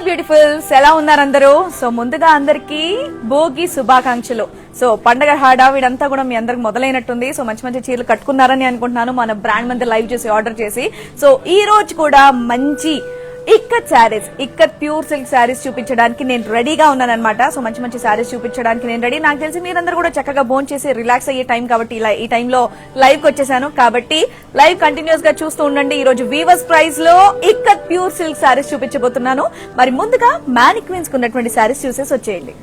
Beautifuls ఎలా ఉన్నారు అందరూ? సో ముందుగా అందరికి భోగి శుభాకాంక్షలు. సో పండగ హడావిడంతా కూడా మీ అందరికి మొదలైనట్టుంది. సో మంచి మంచి చీరలు కట్టుకున్నారని అనుకుంటున్నాను, మన బ్రాండ్ మంది లైవ్ చేసి ఆర్డర్ చేసి. సో ఈ రోజు కూడా మంచి ఇక్కత్ శారీస్, ఇక్కత్ ప్యూర్ సిల్క్ శారీస్ చూపించడానికి నేను రెడీగా ఉన్నానన్నమాట. సో మంచి మంచి శారీస్ చూపించడానికి నేను రెడీ. నాకు తెలిసి మీరందరూ కూడా చక్కగా భోన్ చేసి రిలాక్స్ అయ్యే టైం కాబట్టి ఈ టైంలో లైవ్ కి వచ్చేసాను. కాబట్టి లైవ్ కంటిన్యూస్ గా చూస్తూ ఉండండి. ఈ రోజు వీవర్స్ ప్రైస్ లో ఇక్కత్ ప్యూర్ సిల్క్ శారీస్ చూపించబోతున్నాను. మరి ముందుగా మ్యానిక్వీన్స్ కు ఉన్నటువంటి శారీస్ చూసేసి వచ్చేయండి.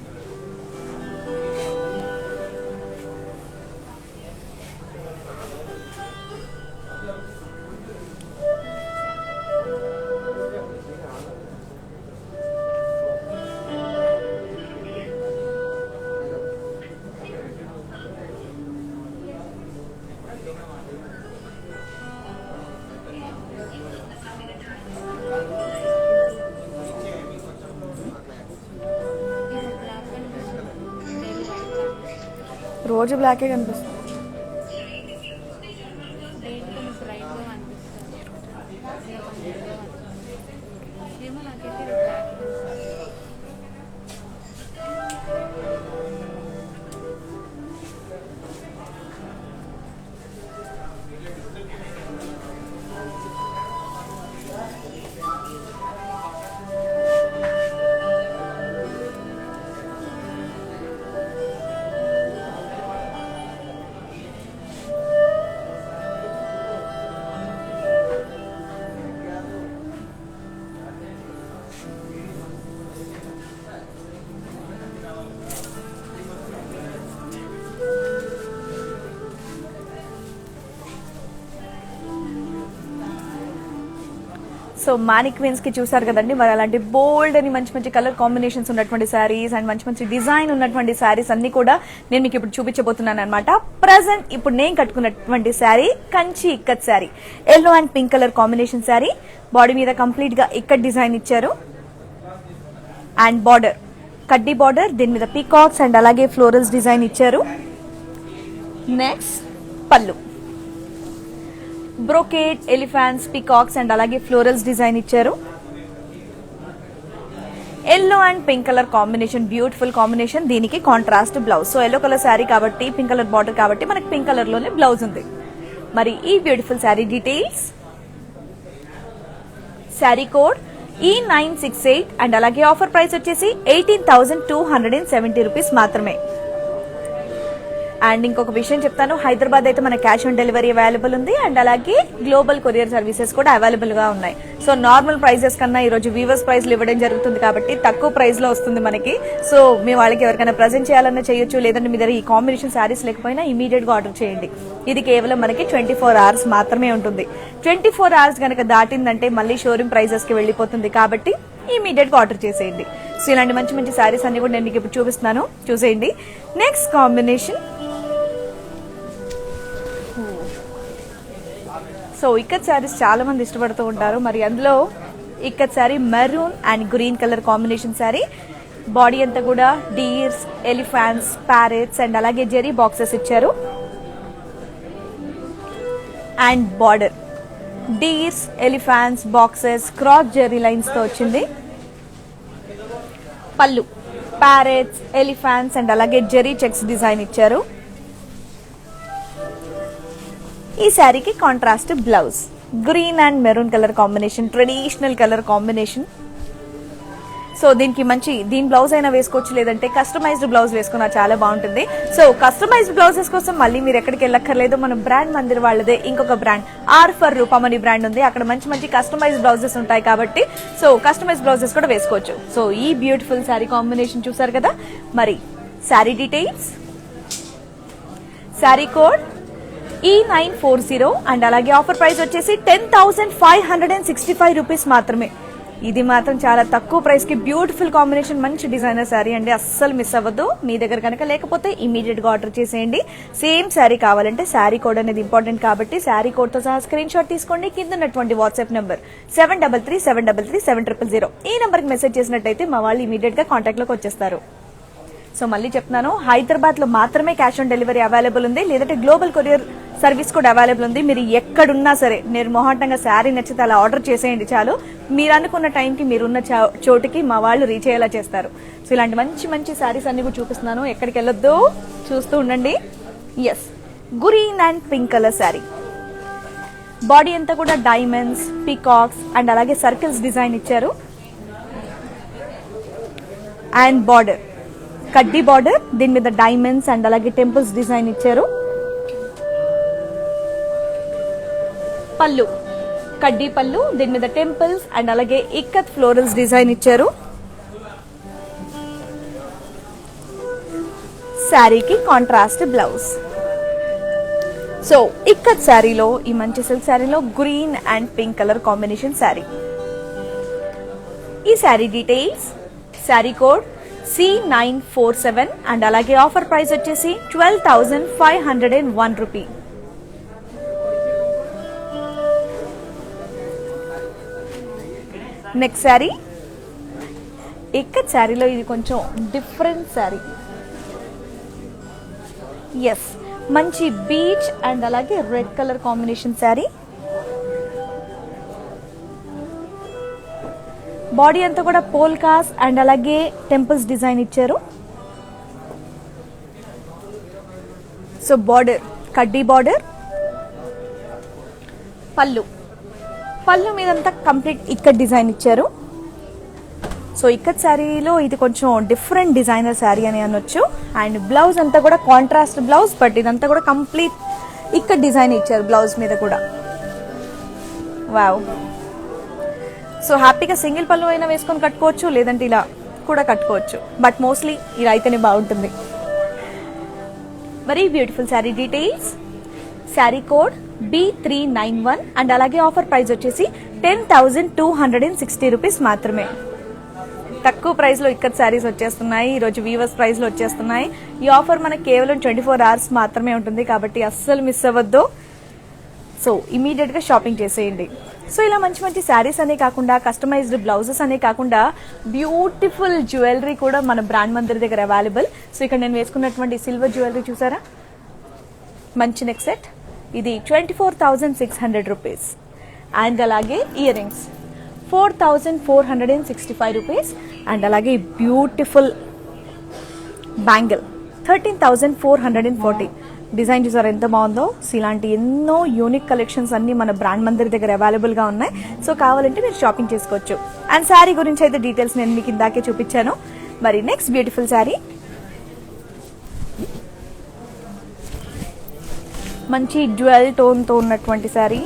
రోజు బ్లాకే కనిపిస్తుంది. సో మానిక్వీన్స్ కి చూసారు కదండి, మరి అలాంటి బోల్డ్ అని మంచి మంచి కలర్ కాంబినేషన్స్ ఉన్నటువంటి శారీస్ అండ్ మంచి మంచి డిజైన్ ఉన్నటువంటి శారీస్ అన్ని కూడా నేను మీకు ఇప్పుడు చూపించబోతున్నాను అనమాట. ప్రెసెంట్ ఇప్పుడు నేను కట్టుకున్నటువంటి sari Kanchi ikat sari, yellow and pink colour combination sari. Body మీద కంప్లీట్ గా ఇక్కత్ డిజైన్ ఇచ్చారు అండ్ బార్డర్ కడ్డీ బార్డర్, దీని మీద పీకాక్స్ అండ్ అలాగే ఫ్లోరల్స్ డిజైన్ ఇచ్చారు. Next pallu brocade, elephants, peacocks and అలాగే ఫ్లోరల్స్ డిజైన్ ఇచ్చారు. Yellow and pink colour combination, beautiful combination. దీనికి contrast blouse. So yellow colour sari కాబట్టి, పింక్ కలర్ బార్డర్ కాబట్టి మనకి పింక్ కలర్ లోనే బ్లౌజ్ ఉంది. మరి ఈ beautiful sari details, sari code E968 and అలాగే ఆఫర్ ప్రైస్ వచ్చేసి 18,270 రూపీస్ మాత్రమే. అండ్ ఇంకొక విషయం చెప్తాను, హైదరాబాద్ అయితే మన క్యాష్ ఆన్ డెలివరీ అవైలబుల్ ఉంది అండ్ అలాగే గ్లోబల్ కొరియర్ సర్వీసెస్ కూడా అవైలబుల్ గా ఉన్నాయి. సో నార్మల్ ప్రైజెస్ కన్నా ఈ రోజు వీవర్స్ ప్రైస్ ఇవ్వడం జరుగుతుంది కాబట్టి తక్కువ ప్రైస్ లో వస్తుంది మనకి. సో మీ వాళ్ళకి ఎవరికైనా ప్రజెంట్ చేయాలన్నా చేయొచ్చు, లేదంటే మీ దగ్గర ఈ కాంబినేషన్ శారీస్ లేకపోయినా ఇమీడియట్ గా ఆర్డర్ చేయండి. ఇది కేవలం మనకి 24 hours మాత్రమే ఉంటుంది. 24 hours కనుక దాటిందంటే మళ్ళీ షోరూమ్ ప్రైజెస్ కి వెళ్లిపోతుంది కాబట్టి ఇమీడియట్ గా ఆర్డర్ చేసేయండి. సో ఇలాంటి మంచి మంచి శారీస్ అన్ని కూడా నేను మీకు ఇప్పుడు చూపిస్తున్నాను, చూసేయండి. Next combination, so ikat saris చాలా మంది ఇష్టపడుతూ ఉంటారు. మరి అందులో ikat sari maroon and green colour combination sari. Body అంతా కూడా డీర్స్, ఎలిఫాంట్స్, ప్యారెట్స్ అండ్ అలాగే జెరీ బాక్సెస్ ఇచ్చారు. And border deers, elephants, boxes, cross zari lines తో వచ్చింది. పళ్ళు ప్యారెట్స్, ఎలిఫాంట్స్ అండ్ అలాగే జెరీ చెక్స్ డిజైన్ ఇచ్చారు. ఈ శారీకి contrast blouse, green and maroon colour combination, traditional colour combination. So దీని బ్లౌజ్ అయినా వేసుకోవచ్చు, లేదంటే కస్టమైజ్డ్ బ్లౌజ్ వేసుకున్నా చాలా బాగుంటుంది. సో కస్టమైజ్డ్ బ్లౌజెస్ కోసం మళ్ళీ మీరు ఎక్కడికి వెళ్ళక్కర్లేదు, మన బ్రాండ్ మందిర్ వాళ్ళదే ఇంకొక బ్రాండ్ ఆర్ ఫర్ రూపమని బ్రాండ్ ఉంది. అక్కడ మంచి మంచి కస్టమైజ్డ్ బ్లౌజెస్ ఉంటాయి కాబట్టి సో కస్టమైజ్డ్ బ్లౌజెస్ కూడా వేసుకోవచ్చు. సో ఈ బ్యూటిఫుల్ శారీ కాంబినేషన్ చూసారు కదా. మరి sari details, sari code E940 and అలాగే ఆఫర్ ప్రైస్ వచ్చేసి 10,565 రూపీస్ మాత్రమే. ఇది మాత్రం చాలా తక్కువ ప్రైస్ కి బ్యూటిఫుల్ కాంబినేషన్, మంచి డిజైనర్ శారీ అండి, అస్సలు మిస్ అవ్వద్దు. మీ దగ్గర కనుక లేకపోతే ఇమీడియట్ గా ఆర్డర్ చేసేయండి. సేమ్ శారీ కావాలంటే శారీ కోడ్ అనేది ఇంపార్టెంట్ కాబట్టి శారీ కోడ్ తో సహా స్క్రీన్ షాట్ తీసుకోండి. కింద ఉన్నటువంటి వాట్సాప్ నంబర్ 7337337000, ఈ నంబర్ కి మెసేజ్ చేసినట్టయితే మా వాళ్ళు ఇమీడియట్ గా కాంటాక్ట్ లోకి వచ్చేస్తారు. సో మళ్ళీ చెప్తున్నాను, హైదరాబాద్ లో మాత్రమే క్యాష్ ఆన్ డెలివరీ అవైలబుల్ ఉంది, లేదంటే గ్లోబల్ కొరియర్ సర్వీస్ కూడా అవైలబుల్ ఉంది. మీరు ఎక్కడున్నా సరే నిర్మోహటంగా శారీ నచ్చితే అలా ఆర్డర్ చేసేయండి చాలు. మీరు అనుకున్న టైంకి మీరున్న చోటుకి మా వాళ్ళు రీచ్ అయ్యేలా చేస్తారు. సో ఇలాంటి మంచి మంచి శారీస్ అన్ని కూడా చూపిస్తున్నాను, ఎక్కడికి వెళ్ళొద్దు, చూస్తూ ఉండండి. Yes, green and pink colour sari. Body అంతా కూడా డైమండ్స్, పీకాక్స్ అండ్ అలాగే సర్కిల్స్ డిజైన్ ఇచ్చారు. అండ్ బార్డర్ కడ్డీ బార్డర్, దీని మీద డైమండ్స్ అండ్ అలాగే టెంపుల్స్ డిజైన్ ఇచ్చారు. పళ్ళు కడ్డీ పళ్ళు, దీని మీద టెంపుల్స్ అండ్ అలాగే ఇక్కత్ ఫ్లోరల్స్ డిజైన్ ఇచ్చారు. శారీకి కాంట్రాస్ట్ బ్లౌజ్. సో ఇక్కత్ శారీలో, ఈ మంచి సిల్క్ శారీలో green and pink colour combination sari. ఈ sari details, sari code C947 and అలాగే ఆఫర్ ప్రైస్ వచ్చేసి 12,501 రూపీ. నెక్స్ట్ శారీ, ఇక్కత్ శారీలో ఇది కొంచెం డిఫరెంట్ శారీ. ఎస్, మంచి బీచ్ అండ్ అలాగే red colour combination sari. Body అంతా కూడా పోల్కాస్ అండ్ అలాగే టెంపుల్స్ డిజైన్ ఇచ్చారు. సో బార్డర్ కడ్డీ బార్డర్. పళ్ళు మీదంతా కంప్లీట్ ఇక్కత్ డిజైన్ ఇచ్చారు. సో ఇక్కత్ శారీలో ఇది కొంచెం డిఫరెంట్ డిజైనర్ శారీ అని అనొచ్చు. అండ్ బ్లౌజ్ అంతా కూడా కాంట్రాస్ట్ బ్లౌజ్, బట్ ఇదంతా కూడా కంప్లీట్ ఇక్కత్ డిజైన్ ఇచ్చారు బ్లౌజ్ మీద కూడా. వావ్. సో హ్యాపీగా సింగిల్ పళ్ళు అయినా వేసుకొని కట్టుకోవచ్చు, లేదంటే ఇలా కూడా కట్టుకోవచ్చు, బట్ మోస్ట్లీ ఇలా అయితేనే బాగుంటుంది. Very beautiful sari details, sari code B391 and అలాగే ఆఫర్ ప్రైస్ వచ్చేసి 10,260 రూపీస్ మాత్రమే. తక్కువ ప్రైస్ లో ఇక్కత్ శారీస్ వచ్చేస్తున్నాయి, ఈ రోజు వీవర్స్ ప్రైస్ లో వచ్చేస్తున్నాయి. ఈ ఆఫర్ మనకి కేవలం 24 అవర్స్ మాత్రమే ఉంటుంది, కాబట్టి అస్సలు మిస్ అవ్వద్దు. సో ఇమీడియట్ గా షాపింగ్ చేసేయండి. సో ఇలా మంచి మంచి శారీస్ అనే కాకుండా, కస్టమైజ్డ్ బ్లౌజెస్ అనే కాకుండా, బ్యూటిఫుల్ జ్యువెలరీ కూడా మన బ్రాండ్ మందిర్ దగ్గర అవైలబుల్. సో ఇక్కడ నేను వేసుకున్నటువంటి సిల్వర్ జ్యువెలరీ చూసారా, మంచి నెక్ సెట్, ఇది 24,600 రూపీస్. అండ్ అలాగే ఇయర్ రింగ్స్ 4,465 రూపీస్. అండ్ అలాగే బ్యూటిఫుల్ బ్యాంగిల్ 13,440. డిజైన్ చూసారు ఎంత బాగుందో. సో ఇలాంటి ఎన్నో యూనిక్ కలెక్షన్స్ అన్ని మన బ్రాండ్ మందిర్ దగ్గర అవైలబుల్ గా ఉన్నాయి. సో కావాలంటే మీరు షాపింగ్ చేసుకోవచ్చు. అండ్ శారీ గురించి అయితే డీటెయిల్స్ నేను మీకు ఇందాకే చూపించాను. మరి నెక్స్ట్ బ్యూటిఫుల్ శారీ, మంచి డ్యూయల్ టోన్ తో ఉన్నటువంటి శారీ,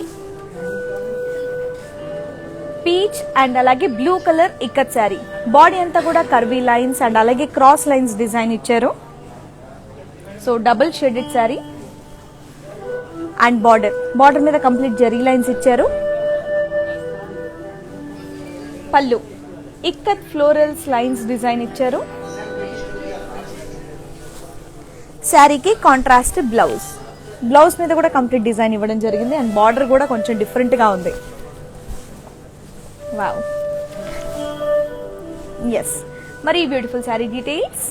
పీచ్ అండ్ అలాగే blue colour ikat sari. Body అంతా కూడా కర్వీ లైన్స్ అండ్ అలాగే క్రాస్ లైన్స్ డిజైన్ ఇచ్చారు. So double shaded sari. And border మీద కంప్లీట్ జరీ లైన్స్ ఇచ్చారు. పళ్ళు ఇక్కత్ ఫ్లోరల్స్ లైన్స్ డిజైన్ ఇచ్చారు. శారీకి కాంట్రాస్ట్ బ్లౌజ్ మీద కూడా కంప్లీట్ డిజైన్ ఇవ్వడం జరిగింది. అండ్ బార్డర్ కూడా కొంచెం డిఫరెంట్ గా ఉంది. వావ్. ఎస్, మరి beautiful sari details,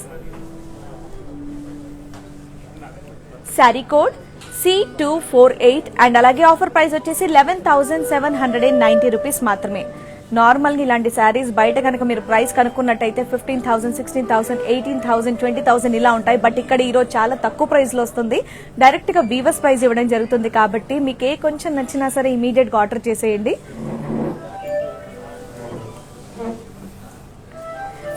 sari code C248 and అలాగే ఆఫర్ ప్రైస్ వచ్చేసి 11,790 రూపీస్ మాత్రమే. నార్మల్ గా ఇలాంటి శారీస్ బయట కనుక మీరు ప్రైస్ కనుక్కున్నట్టయితే 15,000, 16,000, 18,000, 20,000 ఇలా ఉంటాయి. బట్ ఇక్కడ ఈ రోజు చాలా తక్కువ ప్రైస్ లో వస్తుంది. డైరెక్ట్ గా వీవర్స్ ప్రైస్ ఇవ్వడం జరుగుతుంది, కాబట్టి మీకు ఏ కొంచెం నచ్చినా సరే ఇమీడియట్ గా ఆర్డర్ చేసేయండి.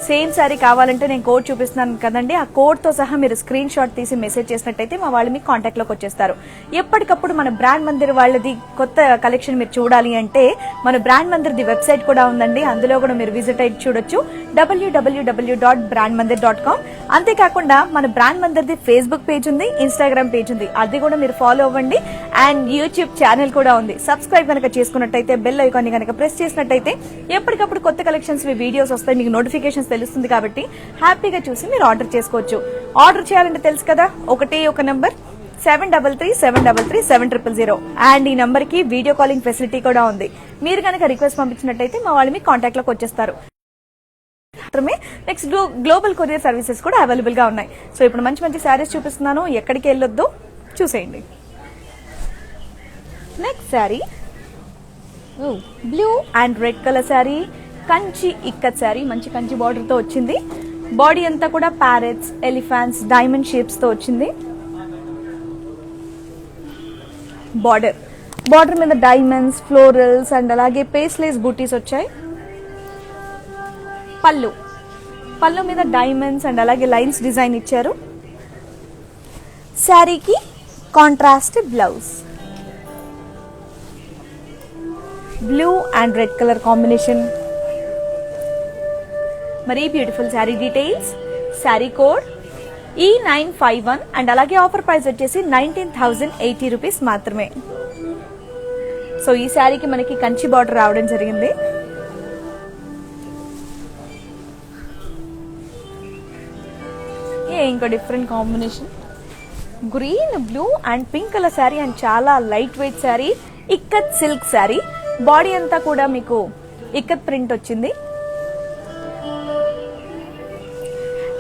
సేమ్ శారీ కావాలంటే నేను కోడ్ చూపిస్తున్నాను కదండి, ఆ కోడ్ తో సహా మీరు స్క్రీన్ షాట్ తీసి మెసేజ్ చేసినట్టయితే మా వాళ్ళు మీకు కాంటాక్ట్ లోకి వచ్చేస్తారు. ఎప్పటికప్పుడు మన బ్రాండ్ మందిర్ వాళ్ళది కొత్త కలెక్షన్ మీరు చూడాలి అంటే మన బ్రాండ్ మందిర్ది వెబ్సైట్ కూడా ఉందండి, అందులో కూడా మీరు విజిట్ అయ్యి చూడొచ్చు, www.brandmandir.com. అంతేకాకుండా మన బ్రాండ్ మందిర్ది ఫేస్బుక్ పేజ్ ఉంది, ఇన్స్టాగ్రామ్ పేజ్ ఉంది, అది కూడా మీరు ఫాలో అవ్వండి. అండ్ యూట్యూబ్ ఛానల్ కూడా ఉంది. సబ్స్క్రైబ్ కనుక చేసుకున్నట్టయితే, బెల్ ఐకాన్ కనుక ప్రెస్ చేసినట్టయితే ఎప్పటికప్పుడు కొత్త కలెక్షన్స్ వీడియోస్ వస్తాయి, మీకు నోటిఫికేషన్స్ తెలుస్తుంది. కాబట్టి హ్యాపీగా చూసి మీరు ఆర్డర్ చేసుకోవచ్చు. ఆర్డర్ చేయాలంటే తెలుసు కదా, ఒకటే ఒక నంబర్ 7337337000. అండ్ ఈ నంబర్ కి వీడియో కాలింగ్ ఫెసిలిటీ కూడా ఉంది. మీరు కనుక రిక్వెస్ట్ పంపించినట్టయితే మా వాళ్ళు మీకు కాంటాక్ట్ లోకి వచ్చేస్తారు. మాత్రమే. నెక్స్ట్ గ్లోబల్ కొరియర్ సర్వీసెస్ కూడా అవైలబుల్ గా ఉన్నాయి. సో ఇప్పుడు మంచి మంచి శారీస్ చూపిస్తున్నాను, ఎక్కడికి వెళ్ళొద్దు చూసేయండి. Next sari blue and red colour sari, Kanchi ikat sari, మంచి కంచి బార్డర్ తో వచ్చింది. బాడీ అంతా కూడా ప్యారెట్స్, ఎలిఫెంట్స్, డైమండ్ షేప్స్ తో వచ్చింది. బార్డర్ మీద డైమండ్స్, ఫ్లోరల్స్ అండ్ అలాగే పేస్లేస్ బూటీస్ వచ్చాయి. పళ్ళు మీద డైమండ్స్ అండ్ అలాగే లైన్స్ డిజైన్ ఇచ్చారు. శారీకి contrast blouse, blue and red colour combination. మరి beautiful sari details, sari code E951 and అలాగే ఆఫర్ ప్రైస్ వచ్చేసి 19,080 రూపీస్ మాత్రమే. సో ఈ శారీకి మనకి కంచి బార్డర్ రావడం జరిగింది. ఇంకో different combination, green, blue and pink colour sari and చాలా light weight sari, ikat silk sari. Body అంతా కూడా మీకు ఇక్కత్ ప్రింట్ వచ్చింది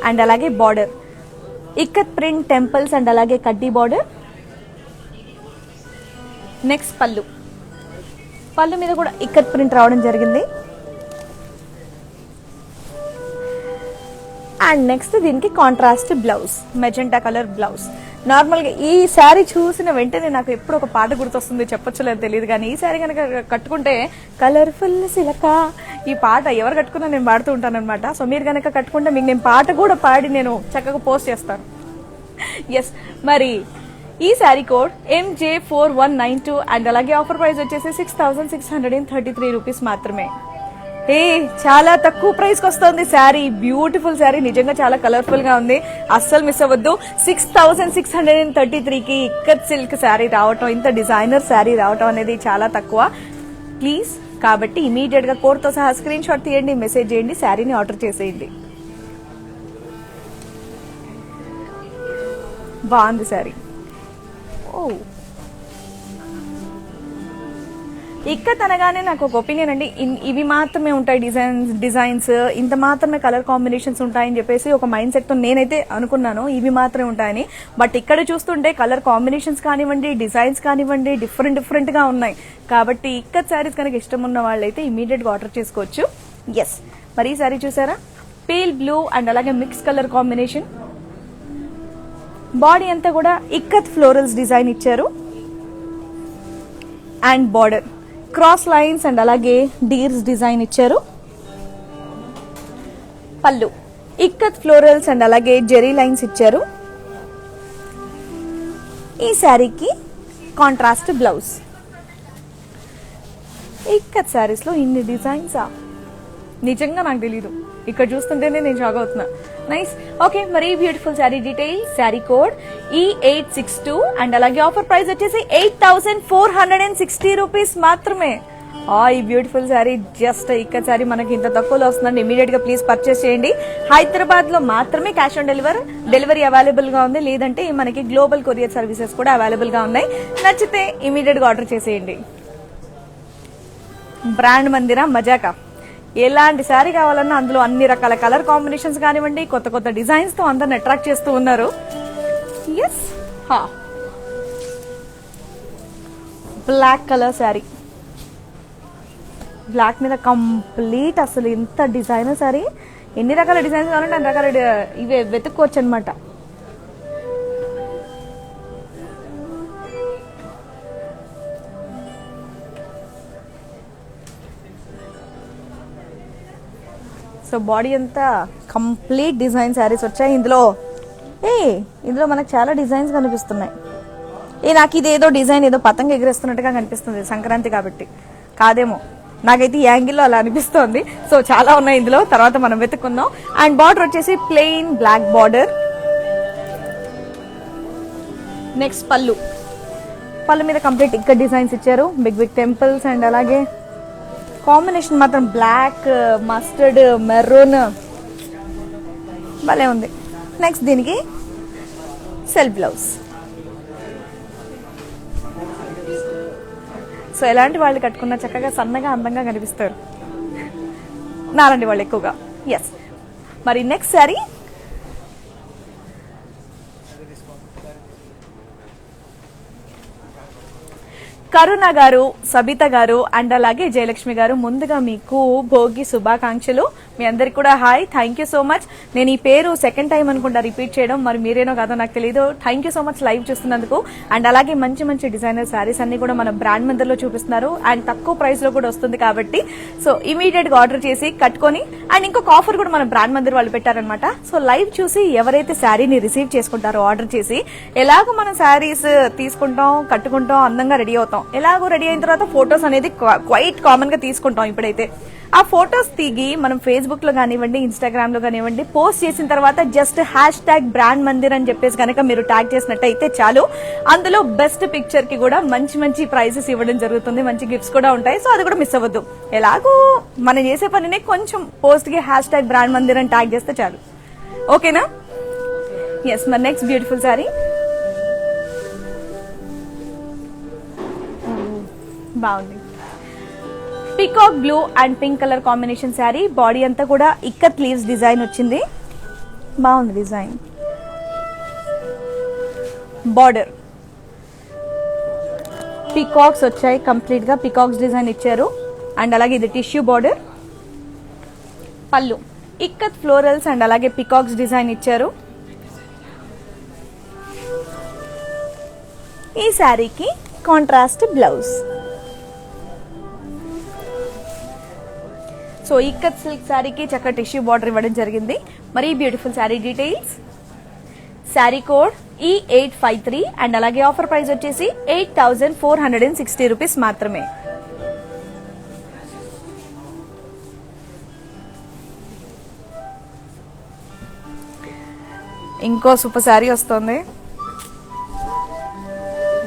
అండ్ అలాగే border ikat print temples and అలాగే కడ్డీ బార్డర్. నెక్స్ట్ పళ్ళు మీద కూడా ఇక్కత్ ప్రింట్ రావడం జరిగింది. అండ్ నెక్స్ట్ దీనికి contrast blouse, magenta colour blouse. Normal గా ఈ శారీ చూసిన వెంటనే నాకు ఎప్పుడు ఒక పాట గుర్తొస్తుంది, చెప్పొచ్చు లేదు తెలియదు, కానీ ఈ శారీ కనుక కట్టుకుంటే కలర్ఫుల్ సిలక, ఈ పాట ఎవరు కట్టుకున్నా నేను పాడుతూ ఉంటాను అనమాట. సో మీరు కనుక కట్టుకుంటే మీకు నేను పాట కూడా పాడి నేను చక్కగా పోస్ట్ చేస్తాను. ఎస్, మరి ఈ శారీ కోడ్ MJ4192 అండ్ అలాగే ఆఫర్ ప్రైస్ వచ్చేసి 6,633 రూపీస్ మాత్రమే. చాలా తక్కువ ప్రైస్ కి వస్తుంది శారీ. బ్యూటిఫుల్ శారీ, నిజంగా చాలా కలర్ఫుల్ గా ఉంది, అస్సలు మిస్ అవ్వద్దు. 6,633 కి ఇక్కత్ సిల్క్ శారీ రావటం, ఇంత డిజైనర్ శారీ రావటం అనేది చాలా తక్కువ. ప్లీజ్ కాబట్టి ఇమీడియట్ గా కోడ్ తో సహా స్క్రీన్ షాట్ తీయండి, మెసేజ్ చేయండి, శారీని ఆర్డర్ చేసేయండి. బాగుంది శారీ. ఇక్కత్ అనగానే నాకు ఒక ఒపీనియన్ అండి, ఇవి మాత్రమే ఉంటాయి డిజైన్స్, ఇంత మాత్రమే కలర్ కాంబినేషన్స్ ఉంటాయని చెప్పేసి ఒక మైండ్ సెట్ తో నేనైతే అనుకున్నాను, ఇవి మాత్రమే ఉంటాయని. బట్ ఇక్కడ చూస్తుంటే కలర్ కాంబినేషన్స్ కానివ్వండి, డిజైన్స్ కానివ్వండి, డిఫరెంట్ గా ఉన్నాయి. కాబట్టి ఇక్కత్ శారీస్ కనుక ఇష్టం ఉన్న వాళ్ళైతే ఇమీడియట్ గా ఆర్డర్ చేసుకోవచ్చు. ఎస్, మరి ఈ శారీ చూసారా, పేల్ బ్లూ అండ్ అలాగే మిక్స్ కలర్ కాంబినేషన్. బాడీ అంతా కూడా ఇక్కత్ ఫ్లోరల్స్ డిజైన్ ఇచ్చారు and border cross lines and అలాగే డీర్స్ డిజైన్ ఇచ్చారు. పళ్ళు ఇక్కత్ ఫ్లోరల్స్ అండ్ అలాగే జెరీ లైన్స్ ఇచ్చారు. ఈ శారీకి కాంట్రాస్ట్ బ్లౌజ్. ఇక్కత్ శారీస్ లో ఇన్ని డిజైన్స్ నిజంగా నాకు తెలీదు, ఇక్కడ చూస్తుంటేనే నేను షాక్ అవుతున్నా. నైస్. ఓకే, మరి beautiful sari details, sari code E862 and అలాగే ఆఫర్ ప్రైస్ వచ్చేసి 8,460 రూపీస్ మాత్రమే. ఈ బ్యూటిఫుల్ శారీ, జస్ట్ ఇక్కడ శారీ మనకి ఇంత తక్కువలో వస్తుందండి. ఇమీడియట్ గా ప్లీజ్ పర్చేస్ చేయండి. హైదరాబాద్ లో మాత్రమే క్యాష్ ఆన్ డెలివరీ అవైలబుల్ గా ఉంది, లేదంటే మనకి గ్లోబల్ కొరియర్ సర్వీసెస్ కూడా అవైలబుల్ గా ఉన్నాయి. నచ్చితే ఇమీడియట్ గా ఆర్డర్ చేసేయండి. బ్రాండ్ మందిరా మజాకా, ఎలాంటి శారీ కావాలన్నా అందులో అన్ని రకాల కలర్ కాంబినేషన్స్ కానివ్వండి, కొత్త కొత్త డిజైన్స్ తో అందరిని అట్రాక్ట్ చేస్తూ ఉన్నారు. Yes, black colour sari, black మీద కంప్లీట్ అసలు ఎంత డిజైనర్ శారీ. ఎన్ని రకాల డిజైన్స్ కావాలంటే అన్ని రకాల ఇవే వెతుక్కోవచ్చు అనమాట. సో బాడీ అంతా కంప్లీట్ డిజైన్ శారీస్ వచ్చాయి. ఇందులో మనకు చాలా డిజైన్స్ కనిపిస్తున్నాయి. నాకు ఇదేదో డిజైన్ ఏదో పతంగ ఎగిరేస్తున్నట్టుగా కనిపిస్తుంది, సంక్రాంతి కాబట్టి కాదేమో, నాకైతే ఈ యాంగిల్లో అలా అనిపిస్తోంది. సో చాలా ఉన్నాయి ఇందులో, తర్వాత మనం వెతుక్కుందాం. అండ్ బార్డర్ వచ్చేసి ప్లెయిన్ బ్లాక్ బార్డర్. నెక్స్ట్ పళ్ళు మీద కంప్లీట్ ఇక్కడ డిజైన్స్ ఇచ్చారు, బిగ్ బిగ్ టెంపుల్స్ అండ్ అలాగే కాంబినేషన్ మాత్రం బ్లాక్, మస్టర్డ్, మెరూన్ భలే ఉంది. నెక్స్ట్ దీనికి సెల్ఫ్ బ్లౌజ్. సో ఎలాంటి వాళ్ళు కట్టుకున్నా చక్కగా సన్నగా అందంగా కనిపిస్తారు, నాలాంటి వాళ్ళు ఎక్కువగా. ఎస్, మరి నెక్స్ట్ శారీ కరుణ గారు, సబిత గారు అండ్ అలాగే జయలక్ష్మి గారు, ముందుగా మీకు భోగి శుభాకాంక్షలు. మీ అందరికి కూడా hi, thank you so much. నేను ఈ పేరు సెకండ్ టైం అనుకుంటా రిపీట్ చేయడం, మరి మీరేనో కాదో నాకు తెలియదు. Thank you so much live చూస్తున్నందుకు. అండ్ అలాగే మంచి మంచి డిజైనర్ శారీస్ అన్ని కూడా మన బ్రాండ్ మందిర్లో చూపిస్తున్నారు అండ్ తక్కువ ప్రైస్ లో కూడా వస్తుంది కాబట్టి సో ఇమీడియట్ గా ఆర్డర్ చేసి కట్టుకొని, అండ్ ఇంకొక ఆఫర్ కూడా మన బ్రాండ్ మందిర్ వాళ్ళు పెట్టారనమాట. సో లైవ్ చూసి ఎవరైతే శారీని రిసీవ్ చేసుకుంటారో ఆర్డర్ చేసి, ఎలాగో మనం శారీస్ తీసుకుంటాం, కట్టుకుంటాం, అందంగా రెడీ అవుతాం. ఎలాగో రెడీ అయిన తర్వాత ఫొటోస్ అనేది క్వైట్ కామన్ గా తీసుకుంటాం. ఇప్పుడైతే ఆ ఫొటోస్ దిగి మనం ఫేస్బుక్ లో కానివ్వండి, ఇన్స్టాగ్రామ్ లో కానివ్వండి పోస్ట్ చేసిన తర్వాత జస్ట్ #బ్రాండ్ మందిర్ అని చెప్పేసి కనుక మీరు ట్యాగ్ చేసినట్టయితే చాలు, అందులో బెస్ట్ పిక్చర్ కి కూడా మంచి మంచి ప్రైజెస్ ఇవ్వడం జరుగుతుంది, మంచి గిఫ్ట్స్ కూడా ఉంటాయి. సో అది కూడా మిస్ అవ్వద్దు. ఎలాగో మనం చేసే పనినే కొంచెం పోస్ట్ కి #బ్రాండ్ మందిర్ అని ట్యాగ్ చేస్తే చాలు. ఓకేనా? ఎస్. మరి నెక్స్ట్ బ్యూటిఫుల్ సారీ బాగుంది. Peacock blue and pink colour combination sari. Body అంతా కూడా ఇక్కత్ లీవ్స్ డిజైన్ వచ్చింది. బాగుంది డిజైన్. బార్డర్ పికాక్స్ వచ్చాయి, కంప్లీట్ గా పికాక్స్ డిజైన్ ఇచ్చారు. అండ్ అలాగే ఇది టిష్యూ బార్డర్. పళ్ళు ఇక్కత్ ఫ్లోరల్స్ అండ్ అలాగే పికాక్స్ డిజైన్ ఇచ్చారు. ఈ శారీకి contrast blouse. So ikat silk శారీకి చక్కగా టిష్యూ బార్డర్ ఇవ్వడం జరిగింది. మరి beautiful sari details, sari code E853 and అలాగే ఆఫర్ ప్రైస్ వచ్చేసి 8460 రూపీస్ మాత్రమే. ఇంకో సూపర్ శారీ వస్తుంది.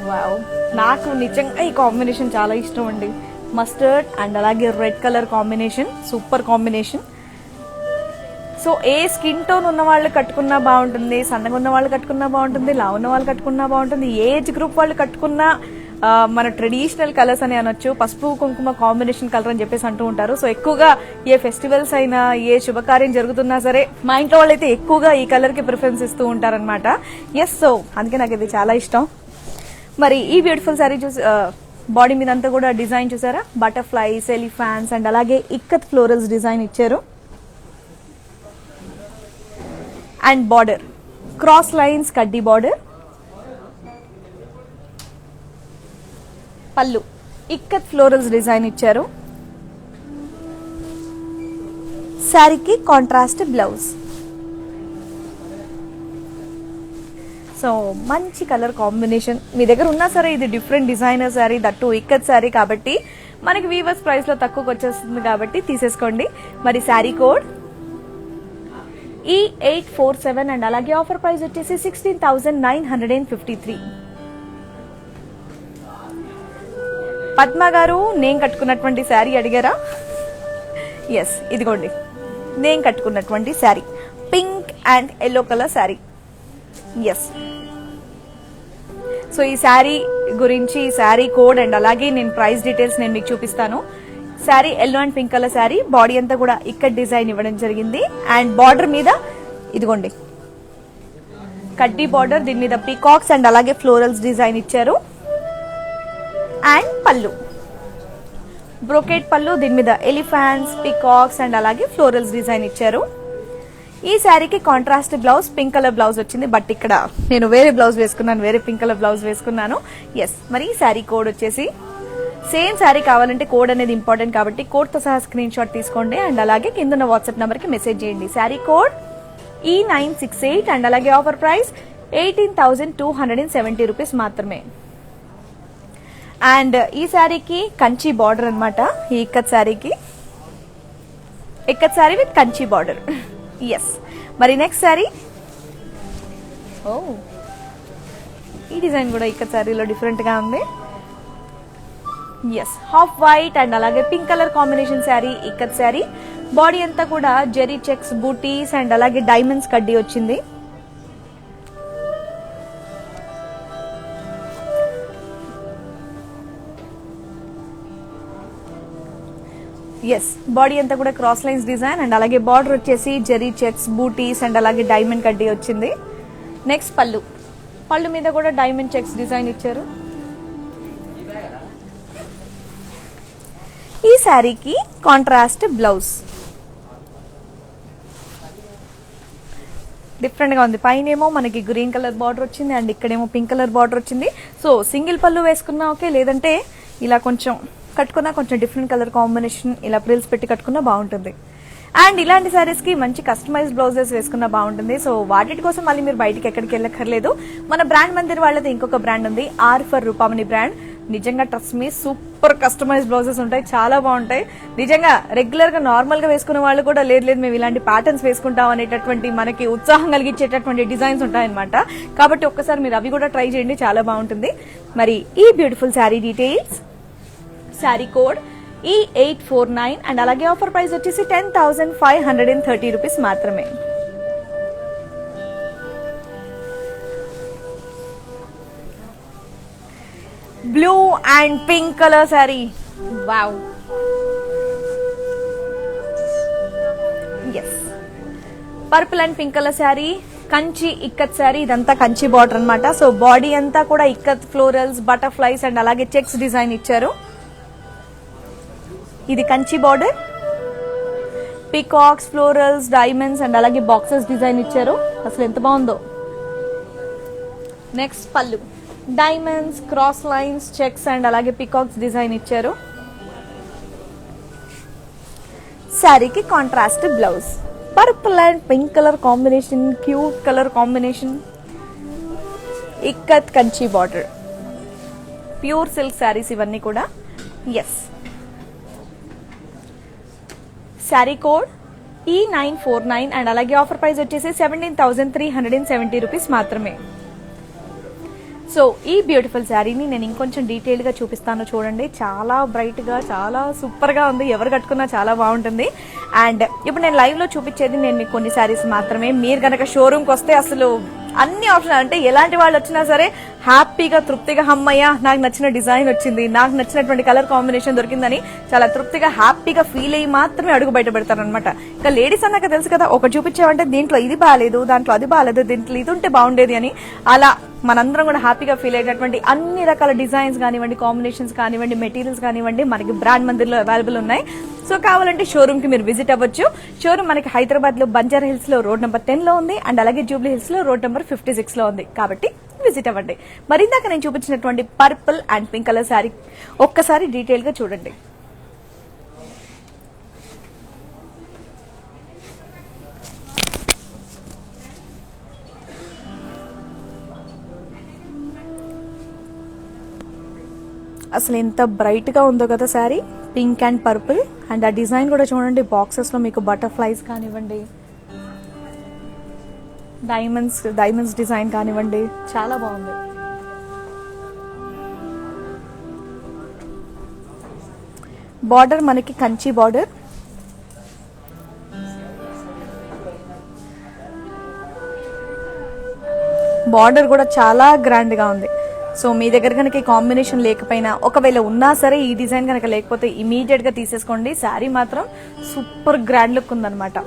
వావ్, నాకు నిజంగా ఈ కాంబినేషన్ చాలా ఇష్టం అండి. మస్టర్డ్ అండ్ అలాగే red colour combination, super combination. So ఏ స్కిన్ టోన్ ఉన్న వాళ్ళు కట్టుకున్నా బాగుంటుంది, సన్నగా ఉన్న వాళ్ళు కట్టుకున్నా బాగుంటుంది, లావు ఉన్న వాళ్ళు కట్టుకున్నా బాగుంటుంది, ఏజ్ గ్రూప్ వాళ్ళు కట్టుకున్నా మన ట్రెడిషనల్ కలర్స్ అని అనొచ్చు. పసుపు కుంకుమ కాంబినేషన్ కలర్ అని చెప్పేసి అంటూ ఉంటారు. సో ఎక్కువగా ఏ ఫెస్టివల్స్ అయినా, ఏ శుభకార్యం జరుగుతున్నా సరే మా ఇంట్లో వాళ్ళైతే ఎక్కువగా ఈ కలర్ కి ప్రిఫరెన్స్ ఇస్తూ ఉంటారనమాట. ఎస్, సో అందుకే నాకు ఇది చాలా ఇష్టం. మరి ఈ బ్యూటిఫుల్ శారీ చూసి బాడీ మీద అంతా కూడా డిజైన్ చూసారా, బటర్ఫ్లైస్, ఎలిఫాన్స్ అండ్ అలాగే ఇక్కత్ ఫ్లోరల్స్ డిజైన్ ఇచ్చారు. అండ్ బార్డర్ క్రాస్ లైన్స్ కడ్డీ బార్డర్. పళ్ళు ఇక్కత్ ఫ్లోరల్స్ డిజైన్ ఇచ్చారు. శారీకి కాంట్రాస్ట్ బ్లౌజ్. సో మంచి కలర్ కాంబినేషన్. మీ దగ్గర ఉన్నా సరే ఇది different designer sari, that ikat sari కాబట్టి మనకి వీవర్స్ ప్రైస్ లో తక్కువకి వచ్చేస్తుంది కాబట్టి తీసేసుకోండి. మరి శారీ కోడ్ E847 అండ్ అలాగే ఆఫర్ ప్రైస్ వచ్చేసి 16,953. పద్మ గారు, నేను కట్టుకున్నటువంటి శారీ అడిగారా? ఎస్, ఇదిగోండి నేను కట్టుకున్నటువంటి sari, pink and yellow colour sari. Yes, so ఈ శారీ గురించి, శారీ కోడ్ అండ్ అలాగే నేను ప్రైస్ డీటెయిల్స్ నేను మీకు చూపిస్తాను. Sari yellow and pink colour sari. Body అంతా కూడా ఇక్కడ డిజైన్ ఇవ్వడం జరిగింది. అండ్ బార్డర్ మీద ఇదిగోండి కడ్డీ బార్డర్, దీని మీద పీకాక్స్ అండ్ అలాగే ఫ్లోరల్స్ డిజైన్ ఇచ్చారు. అండ్ పళ్ళు బ్రోకెట్ పళ్ళు, దీని మీద ఎలిఫాంట్స్, పీకాక్స్ అండ్ అలాగే ఫ్లోరల్స్ డిజైన్ ఇచ్చారు. ఈ శారీకి contrast blouse, pink colour blouse వచ్చింది. బట్ ఇక్కడ నేను వేరే బ్లౌజ్ వేసుకున్నాను, వేరే పింక్ కలర్ బ్లౌజ్ వేసుకున్నాను. ఎస్, మరి ఈ శారీ కోడ్ వచ్చేసి సేమ్ శారీ కావాలంటే కోడ్ అనేది ఇంపార్టెంట్ కాబట్టి కోడ్ తో సహా స్క్రీన్ షాట్ తీసుకోండి. అండ్ అలాగే కింద ఉన్న వాట్సాప్ నంబర్ కి మెసేజ్ చేయండి. శారీ కోడ్ E968 అండ్ అలాగే ఆఫర్ ప్రైస్ 18,270 రూపీస్ మాత్రమే. అండ్ ఈ శారీకి కంచి బార్డర్ అనమాట. ఈ ఇక్కత్ శారీకి ikat sari with Kanchi border. Yes, మరి నెక్స్ట్ శారీ, ఓ ఈ డిజైన్ కూడా ఇక్కత్ శారీలో డిఫరెంట్ గా ఉంది. ఎస్, హాఫ్ వైట్ అండ్ అలాగే pink colour combination sari, ikat sari. Body అంతా కూడా జెరీ చెక్స్, బూటీస్ అండ్ అలాగే డైమండ్స్ కడ్డీ వచ్చింది. ఎస్, బాడీ అంతా కూడా క్రాస్ లైన్స్ డిజైన్ అండ్ అలాగే బార్డర్ వచ్చేసి జెరీ చెక్స్, బూటీస్ అండ్ అలాగే డైమండ్ కడ్డీ వచ్చింది. నెక్స్ట్ పళ్ళు మీద కూడా డైమండ్ చెక్స్ డిజైన్ ఇచ్చారు. ఈ శారీకి కాంట్రాస్ట్ బ్లౌజ్ డిఫరెంట్ గా ఉంది. పైన ఏమో మనకి గ్రీన్ కలర్ బార్డర్ వచ్చింది అండ్ ఇక్కడేమో పింక్ కలర్ బార్డర్ వచ్చింది. సో సింగిల్ పళ్ళు వేసుకున్నా ఓకే, లేదంటే ఇలా కొంచెం కట్టుకున్నా కొంచెం డిఫరెంట్ కలర్ కాంబినేషన్ ఇలా ప్రిల్స్ పెట్టి కట్టుకున్నా బాగుంటుంది. అండ్ ఇలాంటి శారీస్ కి మంచి కస్టమైజ్ బ్లౌజెస్ వేసుకున్నా బాగుంటుంది. సో వాటి కోసం మళ్ళీ మీరు బయటికి ఎక్కడికి వెళ్ళక్కర్లేదు. మన బ్రాండ్ మందిర్ వాళ్ళది ఇంకొక బ్రాండ్ ఉంది, ఆర్ ఫర్ రూపామణి బ్రాండ్. నిజంగా trust me, super customise blouses ఉంటాయి, చాలా బాగుంటాయి. నిజంగా రెగ్యులర్ గా నార్మల్ గా వేసుకునే వాళ్ళు కూడా లేదు మేము ఇలాంటి ప్యాటర్న్స్ వేసుకుంటాం అనేటటువంటి మనకి ఉత్సాహం కలిగించేటటువంటి డిజైన్స్ ఉంటాయన్నమాట. కాబట్టి ఒక్కసారి మీరు అవి కూడా ట్రై చేయండి, చాలా బాగుంటుంది. మరి ఈ beautiful sari details, sari code E849 and అలాగే ఆఫర్ ప్రైస్ వచ్చేసి 10,530 రూపీస్ మాత్రమే. Blue and pink colour sari, wow. Yes, purple and pink colour sari, Kanchi ikat sari. ఇదంతా కంచి బార్డర్ అన్నమాట. సో బాడీ అంతా కూడా ఇక్కత్ ఫ్లోరల్స్, బటర్ఫ్లైస్ అండ్ అలాగే చెక్స్ డిజైన్ ఇచ్చారు. ఇది Kanchi border, peacocks, florals, diamonds and అలాగే బాక్సెస్ డిజైన్ ఇచ్చారు. అసలు ఎంత బాగుందో. నెక్స్ట్ పళ్ళు, diamonds, cross lines, checks and అలాగే పీకాక్స్ డిజైన్ ఇచ్చారు. శారీకి contrast blouse, purple and pink colour combination, cute colour combination, ikat Kanchi border, pure silk saris ఇవన్నీ కూడా. Yes, sari code E949 and అలాగే ఆఫర్ ప్రైస్ వచ్చేసి 17,370 రూపీస్ మాత్రమే. సో ఈ బ్యూటిఫుల్ శారీని నేను ఇంకొంచెం డీటెయిల్ గా చూపిస్తాను, చూడండి. చాలా బ్రైట్ గా, చాలా సూపర్ గా ఉంది, ఎవరు కట్టుకున్నా చాలా బాగుంటుంది. అండ్ ఇప్పుడు నేను లైవ్ లో చూపించేది నేను మీకు కొన్ని శారీస్ మాత్రమే. మీరు గనక షోరూమ్ కి వస్తే అసలు అన్ని ఆప్షన్, అంటే ఎలాంటి వాళ్ళు వచ్చినా సరే హ్యాపీగా తృప్తిగా అమ్మయ్య నాకు నచ్చిన డిజైన్ వచ్చింది, నాకు నచ్చినటువంటి కలర్ కాంబినేషన్ దొరికిందని చాలా తృప్తిగా హ్యాపీగా ఫీల్ అయ్యి మాత్రమే అడుగు బయట పెడతారనమాట. ఇంకా లేడీస్ అన్నాక తెలుసు కదా, ఒకటి చూపించామంటే దీంట్లో ఇది బాగాలేదు, దాంట్లో అది బాగాలేదు, దీంట్లో ఇది ఉంటే బాగుండేది అని, అలా మనందరం కూడా హ్యాపీగా ఫీల్ అయ్యేటటువంటి అన్ని రకాల డిజైన్స్ కానివ్వండి, కాంబినేషన్స్ కానివ్వండి, మెటీరియల్స్ కానివ్వండి మనకి బ్రాండ్ మందిర్ లో అవైలబుల్ ఉన్నాయి. సో కావాలంటే షోరూమ్ కి మీరు విజిట్ అవ్వచ్చు. షోరూమ్ మనకి హైదరాబాద్ లో బంజారా హిల్స్ లో రోడ్ నెంబర్ 10 లో ఉంది అండ్ అలాగే జూబ్లీ హిల్స్ లో రోడ్ నెంబర్ 56 లో ఉంది. కాబట్టి విజిట్ అవ్వండి. మరి ఇందాక నేను చూపించినటువంటి purple and pink colour sari ఒక్కసారి డీటెయిల్ గా చూడండి. అసలు ఎంత బ్రైట్ గా ఉందో కదా sari, pink and purple. And ఆ డిజైన్ కూడా చూడండి, బాక్సెస్ లో మీకు బటర్ఫ్లైస్ కానివ్వండి, డైమండ్స్ డిజైన్ కానివ్వండి, చాలా బాగుంది. బార్డర్ మనకి కంచి బార్డర్, బార్డర్ కూడా చాలా గ్రాండ్ గా ఉంది. సో మీ దగ్గర కనుక ఈ కాంబినేషన్ లేకపోయినా, ఒకవేళ ఉన్నా సరే ఈ డిజైన్ కనుక లేకపోతే ఇమీడియట్ గా తీసేసుకోండి. శారీ మాత్రం సూపర్ గ్రాండ్ లుక్ ఉందన్నమాట.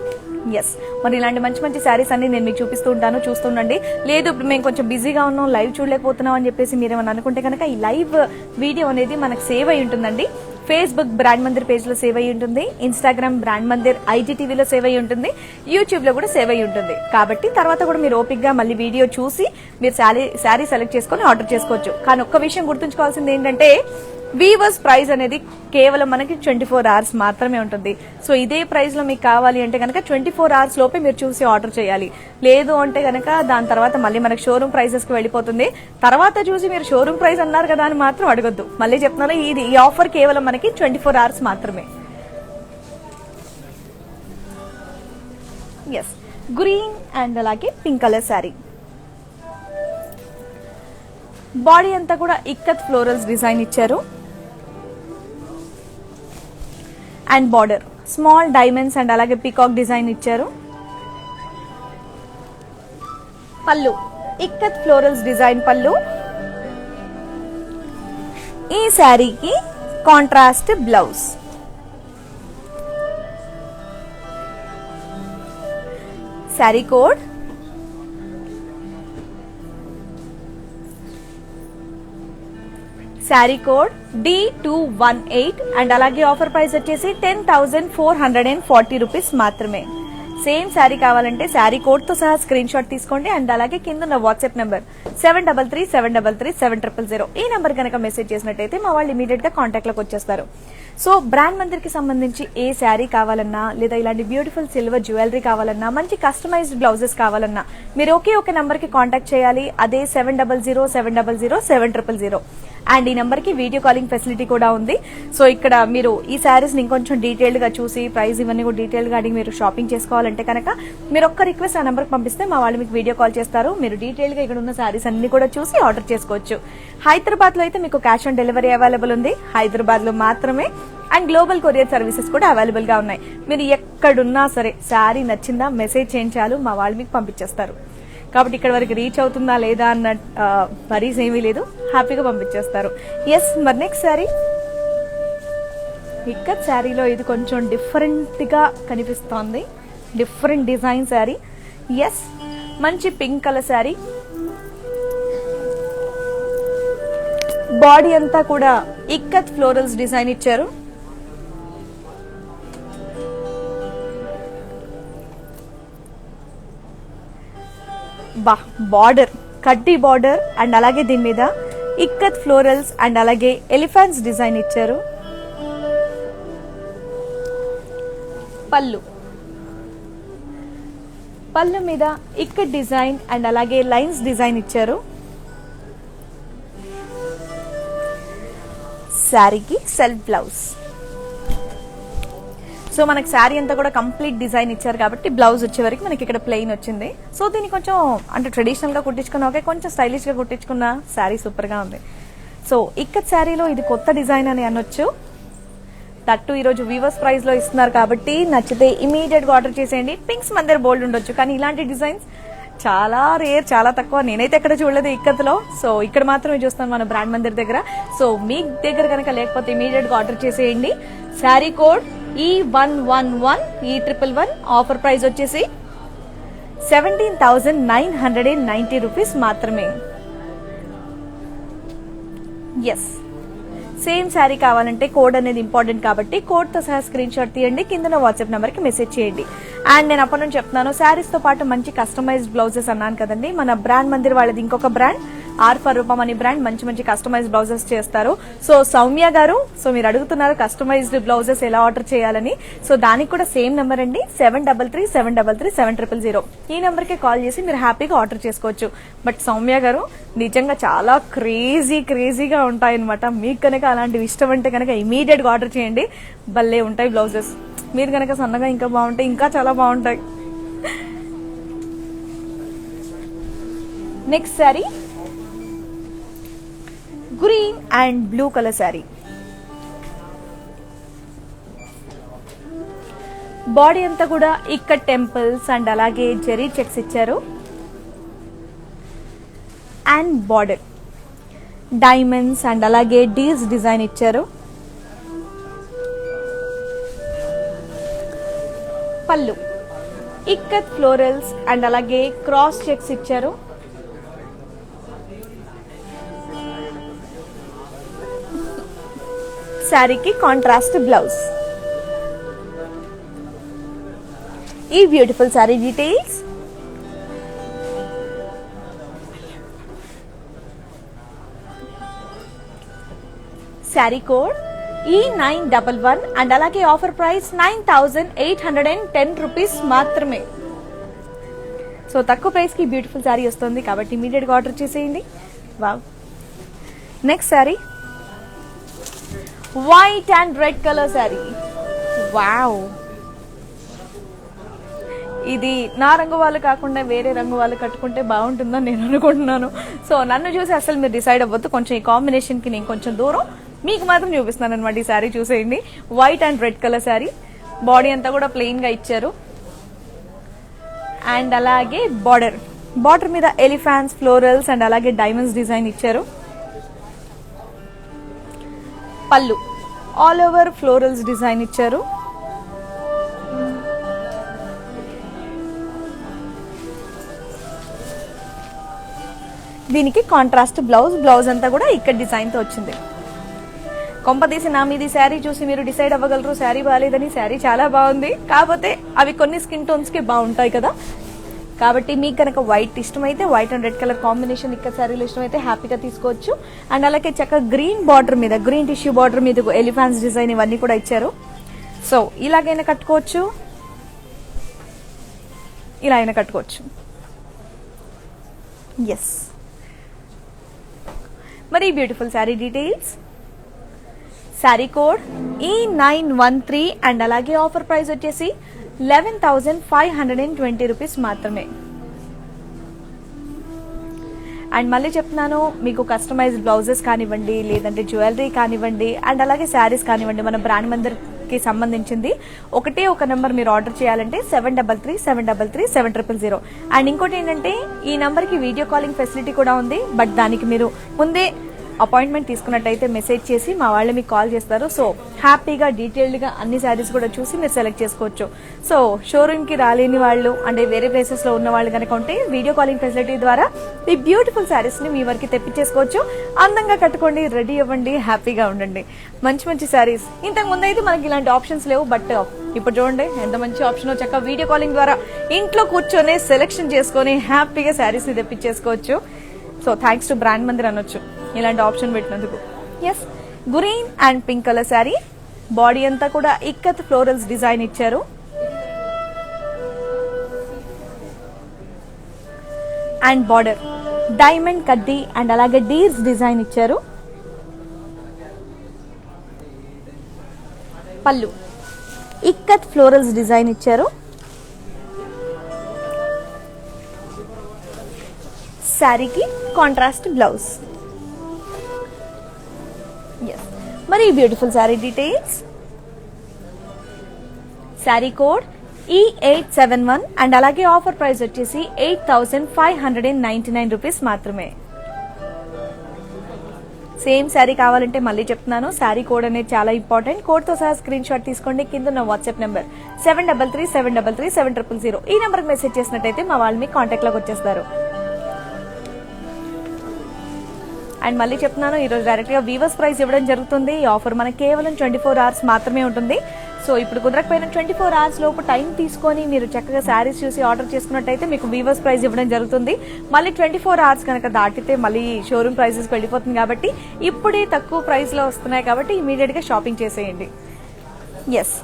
ఎస్, మరి ఇలాంటి మంచి మంచి శారీస్ అన్ని నేను మీకు చూపిస్తూ ఉంటాను, చూస్తుండండి. లేదు ఇప్పుడు మేము కొంచెం బిజీగా ఉన్నాం, లైవ్ చూడలేకపోతున్నాం అని చెప్పేసి మీరేమన్నా అనుకుంటే కనుక ఈ లైవ్ వీడియో అనేది మనకు సేవ్ అయి ఉంటుందండి. ఫేస్బుక్ బ్రాండ్ మందిర్ పేజ్ లో సేవ్ అయి ఉంటుంది, ఇన్స్టాగ్రామ్ బ్రాండ్ మందిర్ IGTV లో సేవ్ అయి ఉంటుంది, యూట్యూబ్ లో కూడా సేవ్ అయి ఉంటుంది. కాబట్టి తర్వాత కూడా మీరు ఓపిక్ గా మళ్ళీ వీడియో చూసి మీరు శారీ సెలెక్ట్ చేసుకుని ఆర్డర్ చేసుకోవచ్చు. కానీ ఒక్క విషయం గుర్తుంచుకోవాల్సింది ఏంటంటే, వీవర్స్ ప్రైస్ అనేది కేవలం మనకి 24 hours మాత్రమే ఉంటుంది. సో ఇదే ప్రైస్ లో మీకు కావాలి అంటే కనుక 24 hours లోపే మీరు చూసి ఆర్డర్ చేయాలి. లేదు అంటే కనుక దాని తర్వాత మళ్ళీ మనకి షోరూమ్ ప్రైసెస్ కి వెళ్ళిపోతుంది. తర్వాత చూసి మీరు షోరూమ్ ప్రైస్ అన్నారు కదా అని మాత్రం అడగొద్దు. మళ్ళీ చెప్తున్నాను, ఈ ఆఫర్ కేవలం మనకి 24 hours మాత్రమే. ఎస్, గ్రీన్ అండ్ అలాగే పింక్ కలర్ శారీ, బాడీ అంతా కూడా ఇక్కత్ ఫ్లోరల్స్ డిజైన్ ఇచ్చారు and border small diamonds and అలాగే పీకాక్ డిజైన్ ఇచ్చారు. పళ్ళు ఇక్కత్ ఫ్లోరల్స్ డిజైన్ పళ్ళు. ఈ శారీకి contrast blouse. Sari code D218 and అలాగే ఆఫర్ ప్రైస్ వచ్చేసి 10,440 రూపీస్ మాత్రమే. సేమ్ శారీ కావాలంటే శారీ కోడ్ తో సహా స్క్రీన్ షాట్ తీసుకోండి అండ్ అలాగే కింద ఉన్న వాట్సాప్ నంబర్ 7337337000 ఈ నంబర్ కనుక మెసేజ్ చేసినట్టయితే మా వాళ్ళు ఇమీడియట్ గా కాంటాక్ట్ లోకి వచ్చేస్తారు. సో బ్రాండ్ మందిర్ కి సంబంధించి ఏ శారీ కావాలన్నా లేదా ఇలాంటి బ్యూటిఫుల్ సిల్వర్ జ్యువెలరీ కావాలన్నా మంచి కస్టమైజ్డ్ బ్లౌజెస్ కావాలన్నా మీరు ఒకే ఒక నంబర్ కి కాంటాక్ట్ చేయాలి. అదే 7007007000 అండ్ ఈ నంబర్ కి వీడియో కాలింగ్ ఫెసిలిటీ కూడా ఉంది. సో ఇక్కడ మీరు ఈ శారీస్ ఇంకొంచెం డీటెయిల్డ్ గా చూసి ప్రైస్ ఇవన్నీ కూడా డీటెయిల్ గా అడిగి మీరు షాపింగ్ చేసుకోవాలంటే కనుక మీరు ఒక్క రిక్వెస్ట్ ఆ నంబర్ కి పంపిస్తే మా వాళ్ళు మీకు వీడియో కాల్ చేస్తారు. మీరు డీటెయిల్ గా ఇక్కడ ఉన్న శారీస్ అన్ని కూడా చూసి ఆర్డర్ చేసుకోవచ్చు. హైదరాబాద్ లో అయితే మీకు క్యాష్ ఆన్ డెలివరీ అవైలబుల్ ఉంది, హైదరాబాద్ లో మాత్రమే. అండ్ గ్లోబల్ కొరియర్ సర్వీసెస్ కూడా అవైలబుల్ గా ఉన్నాయి. మీరు ఎక్కడున్నా సరే శారీ నచ్చిందా మెసేజ్ చేయించాలు మా వాళ్ళు మీకు పంపించేస్తారు. కాబట్టి ఇక్కడ వరకు రీచ్ అవుతుందా లేదా అన్న వరీస్ ఏమీ లేదు, హ్యాపీగా పంపించేస్తారు. ఎస్, మరి నెక్స్ట్ శారీ ఇక్కత్ శారీలో ఇది కొంచెం డిఫరెంట్ గా కనిపిస్తోంది, డిఫరెంట్ డిజైన్ శారీ. ఎస్, మంచి పింక్ కలర్ శారీ. బాడీ అంతా కూడా ఇక్కత్ ఫ్లోరల్స్ డిజైన్ ఇచ్చారు. బార్డర్ కడ్డీ బార్డర్ అండ్ అలాగే దీని మీద ఇక్కత్ ఫ్లోరల్స్ అండ్ అలాగే ఎలిఫెంట్స్ డిజైన్ ఇచ్చారు. పళ్ళు మీద ఇక్కత్ డిజైన్ అండ్ అలాగే లైన్స్ డిజైన్ ఇచ్చారు. శారీకి సెల్ఫ్ బ్లౌజ్. సో మనకి శారీ అంతా కూడా కంప్లీట్ డిజైన్ ఇచ్చారు కాబట్టి బ్లౌజ్ వచ్చే వరకు మనకి ఇక్కడ ప్లెయిన్ వచ్చింది. సో దీన్ని కొంచెం అంటే ట్రెడిషనల్ గా కుట్టించుకున్నా ఓకే, కొంచెం స్టైలిష్ గా కుట్టించుకున్న శారీ సూపర్ గా ఉంది. సో ఇక్కత్ శారీలో ఇది కొత్త డిజైన్ అని అనొచ్చు. తట్టు ఈరోజు వీవర్స్ ప్రైస్ లో ఇస్తున్నారు కాబట్టి నచ్చితే ఇమీడియట్ గా ఆర్డర్ చేసేయండి. పింక్స్ మన దగ్గర బోల్డ్ ఉండొచ్చు కానీ ఇలాంటి డిజైన్స్ చాలా రేర్, చాలా తక్కువ. నేనైతే ఎక్కడ చూడలేదు ఇక్కత్లో. సో ఇక్కడ మాత్రమే చూస్తాను మన బ్రాండ్ మందిర్ దగ్గర. సో మీ దగ్గర కనుక లేకపోతే ఇమీడియట్ గా ఆర్డర్ చేసేయండి. Sari code E111 offer price వచ్చేసి 17,990 రూపీస్ మాత్రమే. ఎస్, సేమ్ శారీ కావాలంటే కోడ్ అనేది ఇంపార్టెంట్ కాబట్టి కోడ్ తో సహా స్క్రీన్ షాట్ తీయండి, కింద వాట్సాప్ నెంబర్ కి మెసేజ్ చేయండి. అండ్ నేను అప్పటి నుంచి చెప్తున్నాను శారీస్ తో పాటు మంచి కస్టమైజ్డ్ బ్లౌజెస్ అన్నాను కదండి. మన బ్రాండ్ మందిర్ వాళ్ళది ఇంకొక బ్రాండ్ ఆర్ ఫర్ రూపం అనే బ్రాండ్ మంచి మంచి కస్టమైజ్డ్ బ్లౌజెస్ చేస్తారు. సో సౌమ్య గారు, సో మీరు అడుగుతున్నారు కస్టమైజ్డ్ బ్లౌజెస్ ఎలా ఆర్డర్ చేయాలని. సో దానికి కూడా సేమ్ నెంబర్ అండి, 7337337000. ఈ నెంబర్ కి కాల్ చేసి మీరు హ్యాపీగా ఆర్డర్ చేసుకోవచ్చు. బట్ సౌమ్య గారు నిజంగా చాలా క్రేజీగా ఉంటాయి అనమాట. మీకు కనుక అలాంటివి ఇష్టం అంటే కనుక ఇమీడియట్ గా ఆర్డర్ చేయండి, భలే ఉంటాయి బ్లౌజెస్. మీరు కనుక సన్నగా ఇంకా బాగుంటాయి, ఇంకా చాలా బాగుంటాయి. Next sari green and blue colour sari. Body అంతా కూడా ఇక్కడ టెంపుల్స్ అండ్ అలాగే జెరీ చెక్స్ ఇచ్చారు. అండ్ బార్డర్ డైమండ్స్ అండ్ అలాగే డీల్స్ డిజైన్ ఇచ్చారు. పళ్ళు ఇక్కత్ ఫ్లోరల్స్ అండ్ అలాగే క్రాస్ చెక్స్ ఇచ్చారు. శారీకి కాంట్రాస్ట్ బ్లౌజ్. ఈ beautiful sari details sari code E911 and అలాగే ఆఫర్ ప్రైస్ 9,810 రూపీస్ మాత్రమే. సో తక్కువ ప్రైస్ కి బ్యూటిఫుల్ శారీ వస్తుంది కాబట్టి ఇమీడియట్ గా ఆర్డర్ చేసేయండి. Wow, next sari white and red colour sari. Wow, ఇది నా రంగు వాళ్ళు కాకుండా వేరే రంగు వాళ్ళు కట్టుకుంటే బాగుంటుందని నేను అనుకుంటున్నాను. సో నన్ను చూసి అసలు మీరు డిసైడ్ అవ్వద్దు, కొంచెం ఈ కాంబినేషన్ కి నేను కొంచెం దూరం, మీకు మాత్రం చూపిస్తున్నాను అనమాట. ఈ శారీ చూసేయండి, white and red colour sari. Body అంతా కూడా ప్లెయిన్ గా ఇచ్చారు. అండ్ అలాగే బార్డర్ మీద ఎలిఫాంట్స్ ఫ్లోరల్స్ అండ్ అలాగే డైమండ్స్ డిజైన్ ఇచ్చారు. పళ్ళు ఆల్ ఓవర్ ఫ్లోరల్స్ డిజైన్ ఇచ్చారు. దీనికి కాంట్రాస్ట్ బ్లౌజ్ అంతా కూడా ఇక్కడ డిజైన్తో వచ్చింది. కొంపదీసి నా మీది శారీ చూసి మీరు డిసైడ్ అవ్వగలరు శారీ బాగాలేదని. శారీ చాలా బాగుంది, కాకపోతే అవి కొన్ని స్కిన్ టోన్స్కి బాగుంటాయి కదా. కాబట్టి మీకు కనుక వైట్ ఇష్టమైతే white and red colour combination ఇక్కడ శారీలో ఇష్టమైతే హ్యాపీగా తీసుకోవచ్చు. అండ్ అలాగే చక్కగా గ్రీన్ బార్డర్ మీద, గ్రీన్ టిష్యూ బార్డర్ మీద ఎలిఫాన్స్ డిజైన్ ఇవన్నీ కూడా ఇచ్చారు. సో ఇలాగైనా కట్టుకోవచ్చు, ఇలా అయినా కట్టుకోవచ్చు. ఎస్, మరి beautiful sari details, sari code E913 and అలాగే ఆఫర్ ప్రైస్ వచ్చేసి 11,520 రూపీస్ మాత్రమే. అండ్ మళ్ళీ చెప్తున్నాను, మీకు కస్టమైజ్డ్ బ్లౌజెస్ కానివ్వండి, లేదంటే జ్యువెలరీ కానివ్వండి, అండ్ అలాగే శారీస్ కానివ్వండి, మన బ్రాండ్ మందిర్కి సంబంధించింది ఒకటే ఒక నెంబర్ మీరు ఆర్డర్ చేయాలంటే 7337337000. అండ్ ఇంకోటి ఏంటంటే ఈ నెంబర్కి వీడియో కాలింగ్ ఫెసిలిటీ కూడా ఉంది. బట్ దానికి మీరు ముందే అపాయింట్మెంట్ తీసుకున్నట్టయితే మెసేజ్ చేసి మా వాళ్ళు మీకు కాల్ చేస్తారు. సో హ్యాపీగా డీటెయిల్డ్గా అన్ని శారీస్ కూడా చూసి మీరు సెలెక్ట్ చేసుకోవచ్చు. సో షోరూమ్కి రాలేని వాళ్ళు అంటే వేరే ప్లేసెస్లో ఉన్న వాళ్ళు కనుక ఉంటే వీడియో కాలింగ్ ఫెసిలిటీ ద్వారా ఈ బ్యూటిఫుల్ శారీస్ని మీ వరకు తెప్పించేసుకోవచ్చు. అందంగా కట్టుకోండి, రెడీ అవ్వండి, హ్యాపీగా ఉండండి. మంచి మంచి శారీస్. ఇంతకు ముందు అయితే మనకి ఇలాంటి ఆప్షన్స్ లేవు, బట్ ఇప్పుడు చూడండి ఎంత మంచి ఆప్షన్. చక్కగా వీడియో కాలింగ్ ద్వారా ఇంట్లో కూర్చొని సెలెక్షన్ చేసుకొని హ్యాపీగా శారీస్ని తెప్పించేసుకోవచ్చు. So thanks to brand Mandir అనొచ్చు ఇలాంటి ఆప్షన్ పెట్టినందుకు. Yes, green and pink colour sari, body అంతా కూడా ఇక్కత్ ఫ్లోరల్స్ డిజైన్ ఇచ్చారు. అండ్ బార్డర్ డైమండ్ కడ్డీ అండ్ అలాగే డీర్స్ డిజైన్ ఇచ్చారు. పళ్ళు ఇక్కత్ ఫ్లోరల్స్ డిజైన్ ఇచ్చారు. శారీకి కాంట్రాస్ట్ బ్లౌజ్. మరి beautiful sari details, sari code E871 and అలాగే ఆఫర్ ప్రైస్ వచ్చేసి 8,599 రూపీస్ మాత్రమే. సేమ్ శారీ కావాలంటే మళ్ళీ చెప్తున్నాను, శారీ కోడ్ అనేది చాలా ఇంపార్టెంట్. కోడ్ తో సహా స్క్రీన్ షాట్ తీసుకోండి. కింద నా వాట్సాప్ నెంబర్ 7337337000. ఈ నెంబర్కి మెసేజ్ చేసినట్టయితే మా వాళ్ళు మీకు కాంటాక్ట్ లోకి వచ్చేస్తారు. అండ్ మళ్ళీ చెప్తున్నాను, ఈరోజు డైరెక్ట్ గా వీవర్స్ ప్రైస్ ఇవ్వడం జరుగుతుంది. ఈ ఆఫర్ మనకి కేవలం 24 hours మాత్రమే ఉంటుంది. సో ఇప్పుడు కుదరకపోయిన 24 hours లోపు టైం తీసుకొని మీరు చక్కగా శారీస్ చూసి ఆర్డర్ చేసుకున్నట్టయితే మీకు వీవర్స్ ప్రైస్ ఇవ్వడం జరుగుతుంది. మళ్ళీ 24 hours కనుక దాటితే మళ్ళీ షోరూమ్ ప్రైసెస్ వెళ్ళిపోతుంది. కాబట్టి ఇప్పుడే తక్కువ ప్రైస్ లో వస్తున్నాయి కాబట్టి ఇమీడియట్ గా షాపింగ్ చేసేయండి. Yes,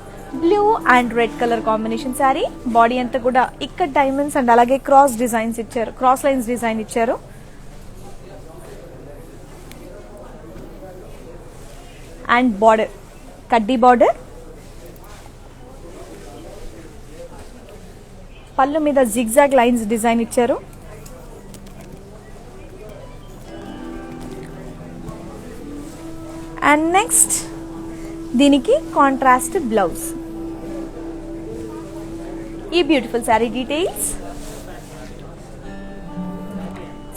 blue and red colour combination sari, body అంతా కూడా ఇక్కడ డైమండ్స్ అండ్ అలాగే క్రాస్ డిజైన్స్ ఇచ్చారు, క్రాస్ లైన్స్ డిజైన్ ఇచ్చారు. అండ్ బార్డర్ కడ్డీ బార్డర్, పళ్ళు మీద జిగ్జాగ్ లైన్స్ డిజైన్ ఇచ్చారు. అండ్ నెక్స్ట్ దీనికి కాంట్రాస్ట్ బ్లౌజ్. ఈ beautiful sari details,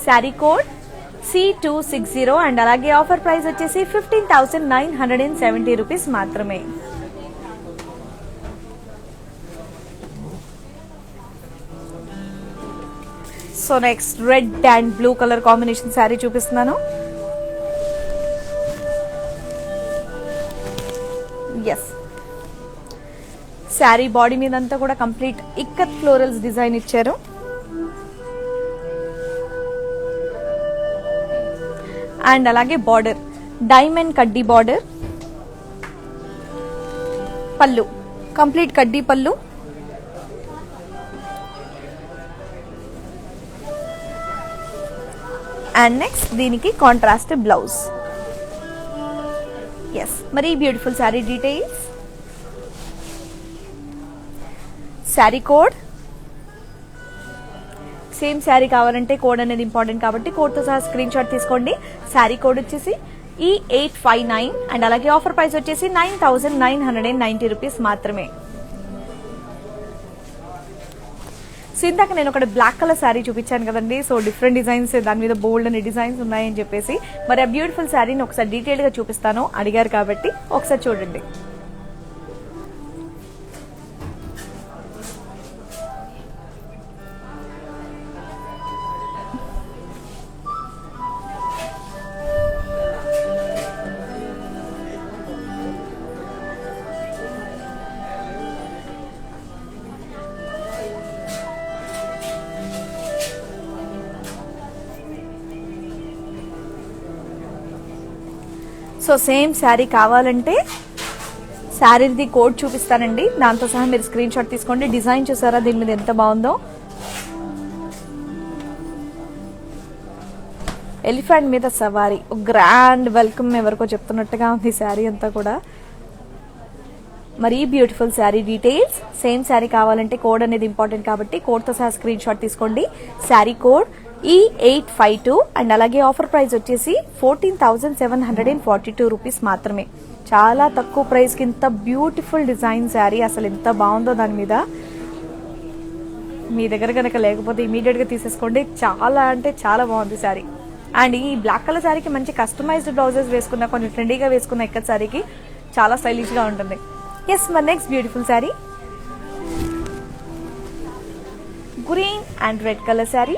sari code C260 and అలాగే ఆఫర్ ప్రైస్ వచ్చేసి 15,970 రూపీస్ మాత్రమే. So next red and blue colour combination sari చూపిస్తున్నాను. ఎస్, శారీ బాడీ మీద అంతా కూడా కంప్లీట్ ఇక్కత్ ఫ్లోరల్స్ డిజైన్ ఇచ్చారు. అండ్ అలాగే బార్డర్ డైమండ్ కడ్డీ బార్డర్, పళ్ళు కంప్లీట్ కడ్డీ పళ్ళు. అండ్ నెక్స్ట్ దీనికి కాంట్రాస్ట్ బ్లౌజ్. ఎస్, మరి beautiful sari details, sari code same sari కావాలంటే కోడ్ అనేది ఇంపార్టెంట్ కాబట్టి కోడ్ తో సహా స్క్రీన్ షాట్ తీసుకోండి. శారీ కోడ్ వచ్చేసి E859 అండ్ అలాగే ఆఫర్ ప్రైస్ వచ్చేసి 9,990 రూపీస్ మాత్రమే. సో ఇందాక నేను ఒకటి బ్లాక్ కలర్ శారీ చూపించాను కదండి. సో డిఫరెంట్ డిజైన్స్, దాని మీద బోల్డ్ అనే డిజైన్స్ ఉన్నాయని చెప్పేసి మరి ఆ బ్యూటిఫుల్ శారీని ఒకసారి డీటెయిల్ గా చూపిస్తాను, అడిగారు కాబట్టి ఒకసారి చూడండి. సో సేమ్ శారీ కావాలంటే శారీది కోడ్ చూపిస్తానండి, దాంతో సహా మీరు స్క్రీన్ షాట్ తీసుకోండి. డిజైన్ చూసారా దీని మీద ఎంత బాగుందో. ఎలిఫెంట్ మీద సవారీ, గ్రాండ్ వెల్కమ్ ఎవరికో చెప్తున్నట్టుగా ఉంది శారీ అంతా కూడా. మరీ beautiful sari details. Same sari కావాలంటే కోడ్ అనేది ఇంపార్టెంట్ కాబట్టి కోడ్తో సహా స్క్రీన్ షాట్ తీసుకోండి. శారీ కోడ్ E852 అండ్ అలాగే ఆఫర్ ప్రైస్ వచ్చేసి 14,742 రూపీస్ మాత్రమే. చాలా తక్కువ ప్రైస్కి ఇంత బ్యూటిఫుల్ డిజైన్ శారీ, అసలు ఎంత బాగుందో దాని మీద. మీ దగ్గర కనుక లేకపోతే ఇమీడియట్గా తీసేసుకోండి, చాలా అంటే చాలా బాగుంది శారీ. అండ్ ఈ బ్లాక్ కలర్ శారీకి మంచి కస్టమైజ్డ్ బ్లౌజెస్ వేసుకున్న, కొంచెం ట్రెండీగా వేసుకున్న ఇక్కత్ శారీకి చాలా స్టైలిష్గా ఉంటుంది. ఎస్, మరి next beautiful sari green and red colour sari.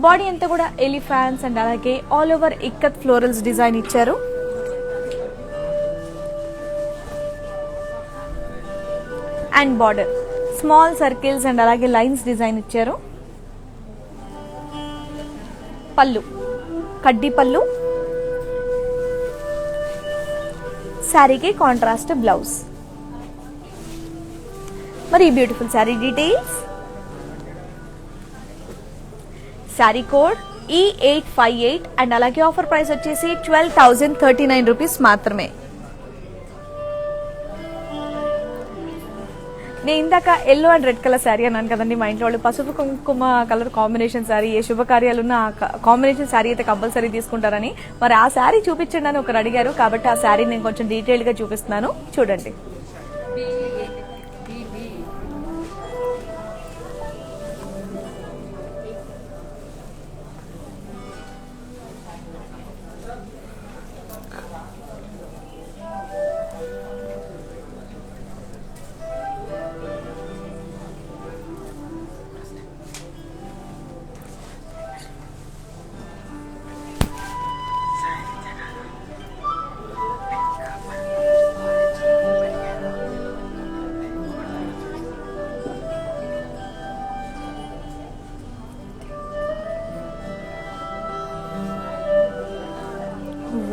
Body అంతా కూడా ఎలిఫాన్స్ అండ్ అలాగే all over ikat florals design ఇచ్చారు. And border small circles and అలాగే లైన్స్ డిజైన్ ఇచ్చారు. పళ్ళు కడ్డీ పళ్ళు, శారీకి కాంట్రాస్ట్ బ్లౌజ్. మరి ఈ beautiful sari details. Sari code E858 and అలాగే ఆఫర్ ప్రైస్ వచ్చేసి 12,039 రూపీస్ మాత్రమే. నేను ఇందాక yellow and red colour sari అన్నాను కదండి, మా ఇంట్లో వాళ్ళు పసుపు కుంకుమ కలర్ కాంబినేషన్ శారీ, ఏ శుభకార్యాలున్న కాంబినేషన్ శారీ అయితే కంపల్సరీ తీసుకుంటారని. మరి ఆ శారీ చూపించండి అని ఒకరు అడిగారు, కాబట్టి ఆ శారీ నేను కొంచెం డీటెయిల్ గా చూపిస్తున్నాను, చూడండి.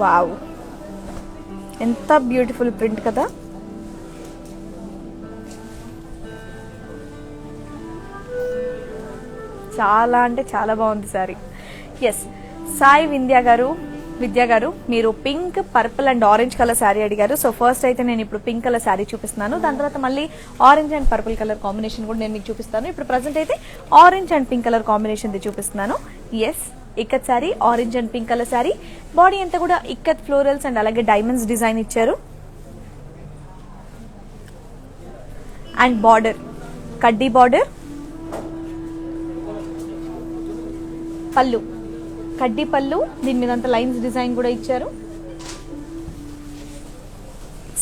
వావ్, ఎంత బ్యూటిఫుల్ ప్రింట్ కదా. చాలా అంటే చాలా బాగుంది సారీ. ఎస్, సాయి విద్యా గారు మీరు pink, purple and orange colour sari అడిగారు. సో ఫస్ట్ అయితే నేను ఇప్పుడు పింక్ కలర్ శారీ చూపిస్తున్నాను, దాని తర్వాత మళ్ళీ orange and purple colour combination కూడా నేను మీకు చూపిస్తాను. ఇప్పుడు ప్రజెంట్ అయితే orange and pink colour combination చూపిస్తున్నాను. Yes, ikat sari, orange and pink colour sari. Body అంతా కూడా ఇక్కత్ ఫ్లోరల్స్ అండ్ అలాగే డైమండ్స్ డిజైన్ ఇచ్చారు. అండ్ బార్డర్ కడ్డీ బార్డర్. పళ్ళు కడ్డీ పళ్ళు, దీని మీద అంతా లైన్స్ డిజైన్ కూడా ఇచ్చారు.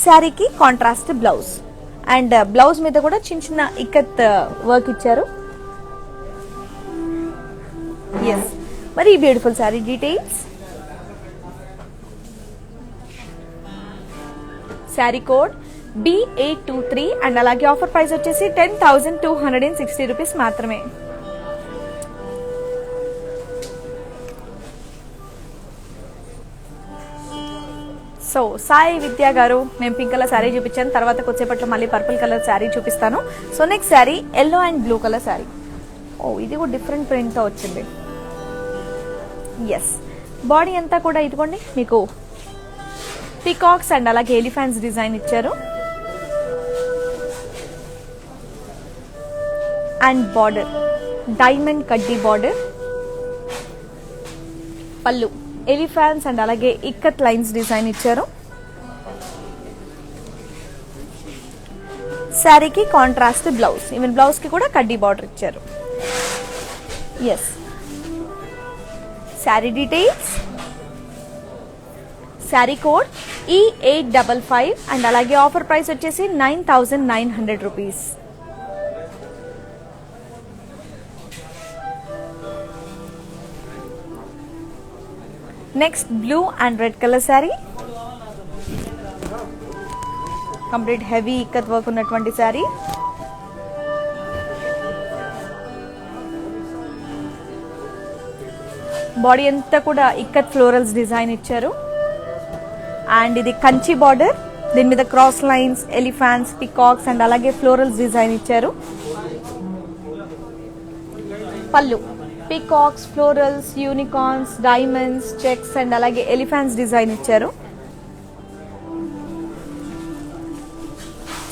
శారీకి కాంట్రాస్ట్ బ్లౌజ్ అండ్ బ్లౌజ్ మీద కూడా చిన్న చిన్న ఇక్కత్ వర్క్ ఇచ్చారు. ఎస్, మరి ఈ beautiful sari details. Sari code B823 and అలాగే ఆఫర్ ప్రైస్ వచ్చేసి 10,260 రూపీస్ మాత్రమే. సో సాయి విద్యా గారు, నేను పింక్ కలర్ శారీ చూపించాను, తర్వాత కొద్దిసేపట్లో మళ్ళీ పర్పుల్ కలర్ శారీ చూపిస్తాను. So next sari yellow and blue colour sari. ఓ, ఇది కూడా డిఫరెంట్ ప్రింట్తో వచ్చింది. ఎస్, బాడీ అంతా కూడా ఇదిగోండి మీకు పీకాక్స్ అండ్ అలాగే ఎలిఫెంట్స్ డిజైన్ ఇచ్చారు. అండ్ బార్డర్ డైమండ్ కడ్డీ బార్డర్. పళ్ళు ఎలిఫెంట్స్ అండ్ అలాగే ఇక్కత్ లైన్స్ డిజైన్ ఇచ్చారు. శారీకి కాంట్రాస్ట్ బ్లౌజ్, ఈవెన్ బ్లౌజ్ కి కూడా కడ్డీ బార్డర్ ఇచ్చారు. Yes, sari details. Sari code E855 and అలాగే ఆఫర్ ప్రైస్ వచ్చేసి 9,900 rupees. Next blue and red colour sari. Complete heavy ikat work ఉన్నటువంటి శారీ. బాడీ అంతా కూడా ఇక్కత్ ఫ్లోరల్స్ డిజైన్ ఇచ్చారు. అండ్ ఇది కంచి బార్డర్, దీని మీద cross lines, elephants, peacocks and అలాగే ఫ్లోరల్స్ డిజైన్ ఇచ్చారు. పళ్ళు peacocks, florals, unicorns, diamonds, checks and అలాగే ఎలిఫాంట్స్ డిజైన్ ఇచ్చారు.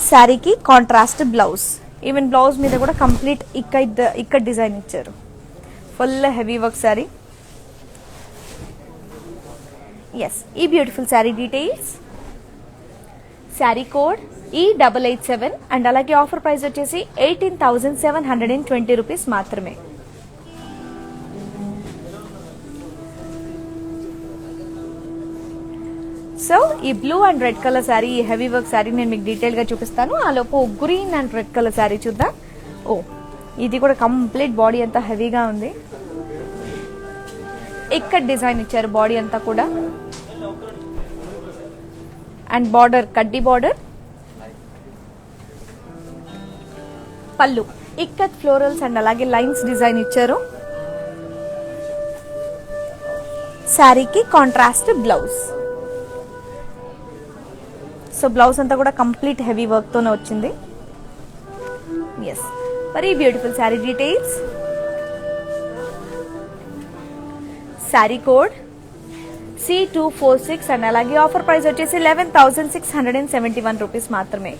శారీకి కాంట్రాస్ట్ బ్లౌజ్, ఈవెన్ బ్లౌజ్ మీద కూడా కంప్లీట్ ఇక్కడ డిజైన్ ఇచ్చారు. Full heavy work sari. Yes, ఈ beautiful sari details, sari code E887 and అలాగే ఆఫర్ ప్రైస్ వచ్చేసి 18,720 రూపీస్ మాత్రమే. సో ఈ blue and red colour sari, ఈ హెవీ వర్క్ శారీ నేను మీకు డీటెయిల్ గా చూపిస్తాను. ఆ లోపు green and red colour sari చూద్దాం. ఓ, ఇది కూడా కంప్లీట్ బాడీ అంతా హెవీగా ఉంది. ఇక్కడ డిజైన్ ఇచ్చారు బాడీ అంతా కూడా. అండ్ బార్డర్ కడ్డీ బార్డర్. పళ్ళు ఇక్కత్ ఫ్లోరల్స్ అండ్ అలాగే లైన్స్ డిజైన్ ఇచ్చారు. శారీకి కాంట్రాస్ట్ బ్లౌజ్. సో బ్లౌజ్ అంతా కూడా కంప్లీట్ హెవీ వర్క్ తోనే వచ్చింది. Yes, very beautiful sari details. Sari code C246 and అలాగే ఆఫర్ ప్రైస్ వచ్చేసి 11,671 రూపీస్ మాత్రమే.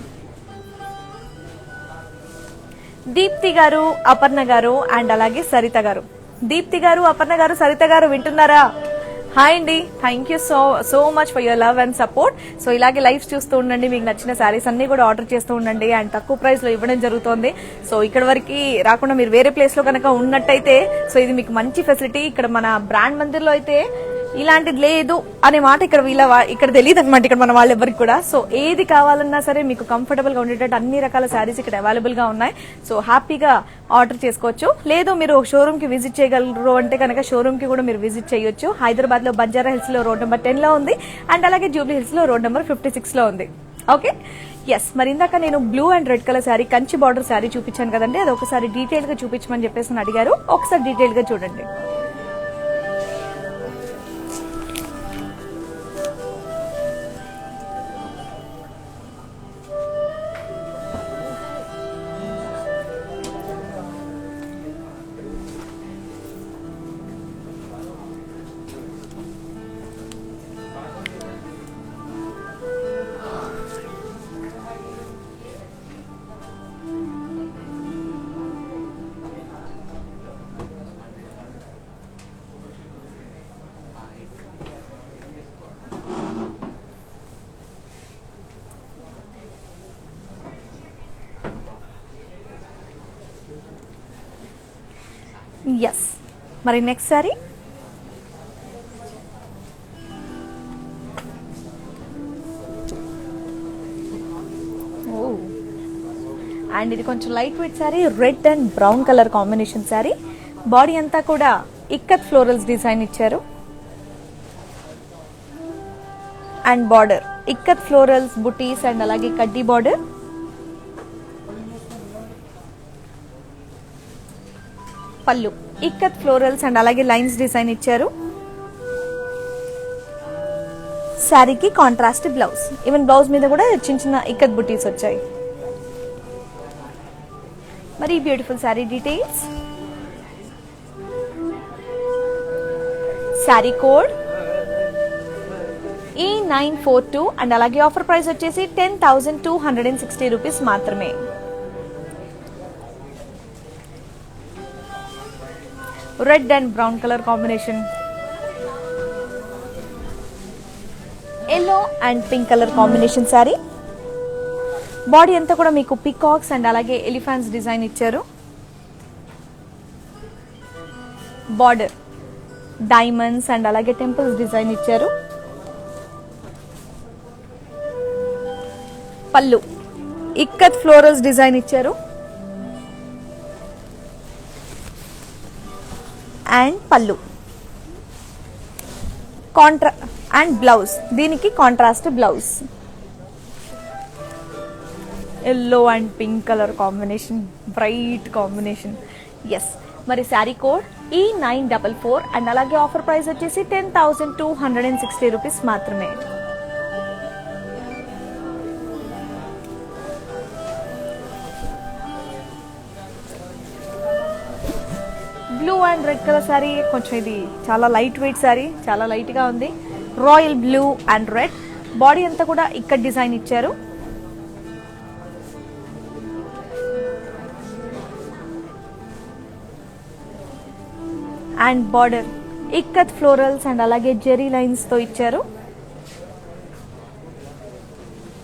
దీప్తి గారు, అపర్ణ గారు అండ్ అలాగే సరిత గారు. దీప్తి గారు, అపర్ణ గారు, సరిత గారు వింటున్నారా? హాయ్ అండి, thank you so much for your love and support. So ఇలాగే లైవ్స్ చూస్తూ ఉండండి, మీకు నచ్చిన శారీస్ అన్ని కూడా ఆర్డర్ చేస్తూ ఉండండి అండ్ తక్కువ ప్రైస్ లో ఇవ్వడం జరుగుతోంది. సో ఇక్కడ వరకు రాకుండా మీరు వేరే ప్లేస్ లో కనుక ఉన్నట్టయితే సో ఇది మీకు మంచి ఫెసిలిటీ. ఇక్కడ మన బ్రాండ్ మందిర్ లో అయితే ఇలాంటిది లేదు అనే మాట ఇక్కడ తెలియదు అనమాట, ఇక్కడ మన వాళ్ళు ఎవరికి కూడా. సో ఏది కావాలన్నా సరే మీకు కంఫర్టబుల్ గా ఉండేటట్టు అన్ని రకాల శారీస్ ఇక్కడ అవైలబుల్ గా ఉన్నాయి. సో హ్యాపీగా ఆర్డర్ చేసుకోవచ్చు. లేదు మీరు షోరూమ్ కి విజిట్ చేయగలరు అంటే కనుక షోరూమ్ కి కూడా మీరు విజిట్ చేయొచ్చు. హైదరాబాద్ లో బంజారా హిల్స్ లో రోడ్ నెంబర్ 10 లో ఉంది అండ్ అలాగే జూబ్లీ హిల్స్ లో రోడ్ నెంబర్ 56 లో ఉంది. Okay, yes. మరి ఇందాక నేను blue and red colour sari, Kanchi border sari చూపించాను కదండి, అది ఒకసారి డీటెయిల్ గా చూపించమని చెప్పేసి అడిగారు. ఒకసారి డీటెయిల్ గా చూడండి. ఎస్, మరి నెక్స్ట్ సారీ అండ్ ఇది కొంచెం light weight sorry, red and brown colour combination sorry. Body అంతా కూడా ఇక్కత్ ఫ్లోరల్స్ డిజైన్ ఇచ్చారు and border ikat florals, buttis and అలాగే కడ్డీ బార్డర్. పళ్ళు ఇక్కత్ ఫ్లోరల్స్ అండ్ అలాగే లైన్స్ డిజైన్ ఇచ్చారు. శారీకి కాంట్రాస్ట్ బ్లౌజ్, ఈవెన్ బ్లౌజ్ మీద కూడా చిన్న చిన్న ఇక్కత్ బుటీస్ వచ్చాయి. మరి beautiful sari details, sari code E942 and అలాగే ఆఫర్ ప్రైస్ వచ్చేసి 10,260 రూపీస్ మాత్రమే. Red and brown colour combination, yellow and pink colour combination sari. Body అంతా కూడా మీకు పికాక్స్ అండ్ అలాగే ఎలిఫాంట్స్ డిజైన్ ఇచ్చారు. బార్డర్ డైమండ్స్ అండ్ అలాగే టెంపుల్స్ డిజైన్ ఇచ్చారు. పళ్ళు ఇక్కత్ ఫ్లోరల్స్ డిజైన్ ఇచ్చారు అండ్ పళ్ళు అండ్ బ్లౌజ్, దీనికి contrast blouse. Yellow and pink colour combination, bright combination. Yes, మరి శారీ కోడ్ E944 అండ్ అలాగే ఆఫర్ ప్రైస్ వచ్చేసి 10,260 రూపీస్ మాత్రమే. Blue and red colour sari. కొంచెం ఇది చాలా లైట్ వెయిట్ శారీ, చాలా లైట్ గా ఉంది. Royal blue and red. Body అంతా కూడా ఇక్కడ డిజైన్ ఇచ్చారు. And border ikat florals and అలాగే జెరీ లైన్స్ తో ఇచ్చారు.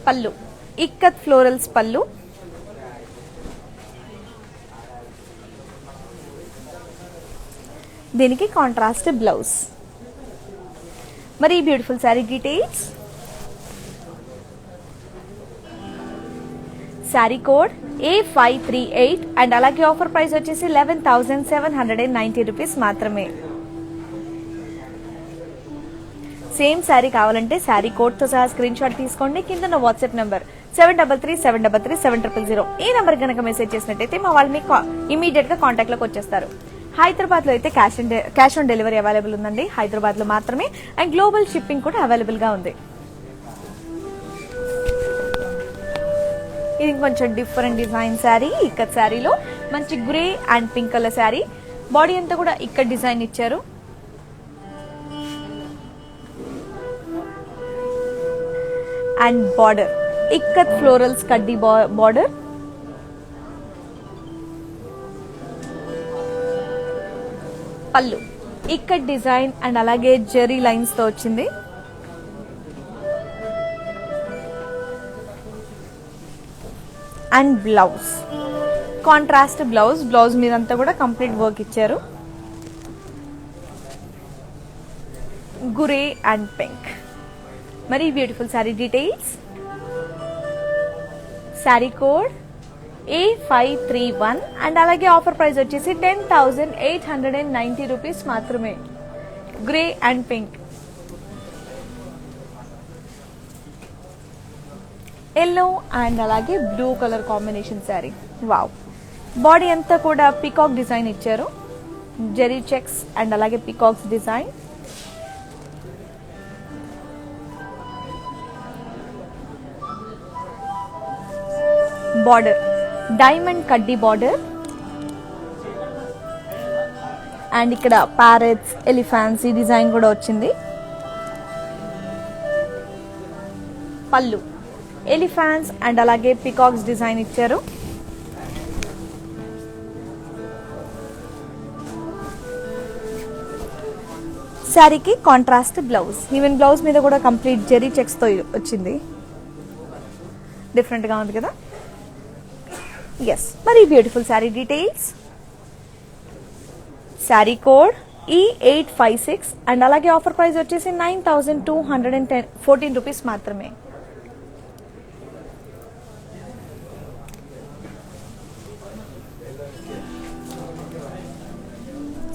పళ్ళు ఇక్కత్ ఫ్లోరల్స్ పళ్ళు. దీనికి కాంట్రాస్ట్ బ్లౌజ్. మరి beautiful sari details. Sari code A538 and అలాగే ఆఫర్ ప్రైస్ వచ్చేసి 11,790 రూపీస్ మాత్రమే. సేమ్ శారీ కావాలంటే శారీ కోడ్ తో సహా స్క్రీన్ షాట్ తీసుకోండి. కింద నా వాట్సాప్ నంబర్ 7337337033. ఈ నంబర్ కనుక మెసేజ్ చేసినట్టయితే మా వాళ్ళు మీకు ఇమీడియట్ గా కాంటాక్ట్ లోకి వచ్చేస్తారు. హైదరాబాద్ లో అయితే క్యాష్ ఆన్ డెలివరీ అవైలబుల్ ఉందండి, హైదరాబాద్ లో మాత్రమే. అండ్ గ్లోబల్ షిప్పింగ్ కూడా అవైలబుల్ గా ఉంది. ఇది కొంచెం డిఫరెంట్ డిజైన్ శారీ. ఇక్కత్ శారీలో మంచి grey and pink colour sari. Body అంతా కూడా ఇక్కడ డిజైన్ ఇచ్చారు. అండ్ బార్డర్ ఇక్కత్ ఫ్లోరల్స్ కడ్డీ బార్డర్. పళ్ళు ఇక్కత్ డిజైన్ అండ్ అలాగే జెరీ లైన్స్ తో వచ్చింది. And blouse contrast blouse. Blouse మీదంతా కూడా కంప్లీట్ వర్క్ ఇచ్చారు. Grey and pink. మరి beautiful sari details. Sari code A531 and అలాగే ఆఫర్ ప్రైస్ వచ్చేసి 10,890 రూపీస్ మాత్రమే. Grey and pink. Yellow and అలాగే blue colour combination sari. Wow. Body అంతా కూడా పీకాక్ డిజైన్ ఇచ్చారు. జెరీ చెక్స్ అండ్ అలాగే పీకాక్స్ డిజైన్. బార్డర్ డైమండ్ కడ్డీ బార్డర్. అండ్ ఇక్కడ ప్యారెట్స్, ఎలిఫాంట్స్ ఈ డిజైన్ కూడా వచ్చింది. పళ్ళు ఎలిఫాంట్స్ అండ్ అలాగే పీకాక్స్ డిజైన్ ఇచ్చారు. శారీకి కాంట్రాస్ట్ బ్లౌజ్. ఈవెన్ బ్లౌజ్ మీద కూడా కంప్లీట్ జెరీ చెక్స్ తో వచ్చింది. డిఫరెంట్ గా ఉంది కదా. ఎస్. మరి beautiful sari details. Sari code E856 and అలాగే ఆఫర్ ప్రైస్ వచ్చేసి 9,214 రూపీస్ మాత్రమే.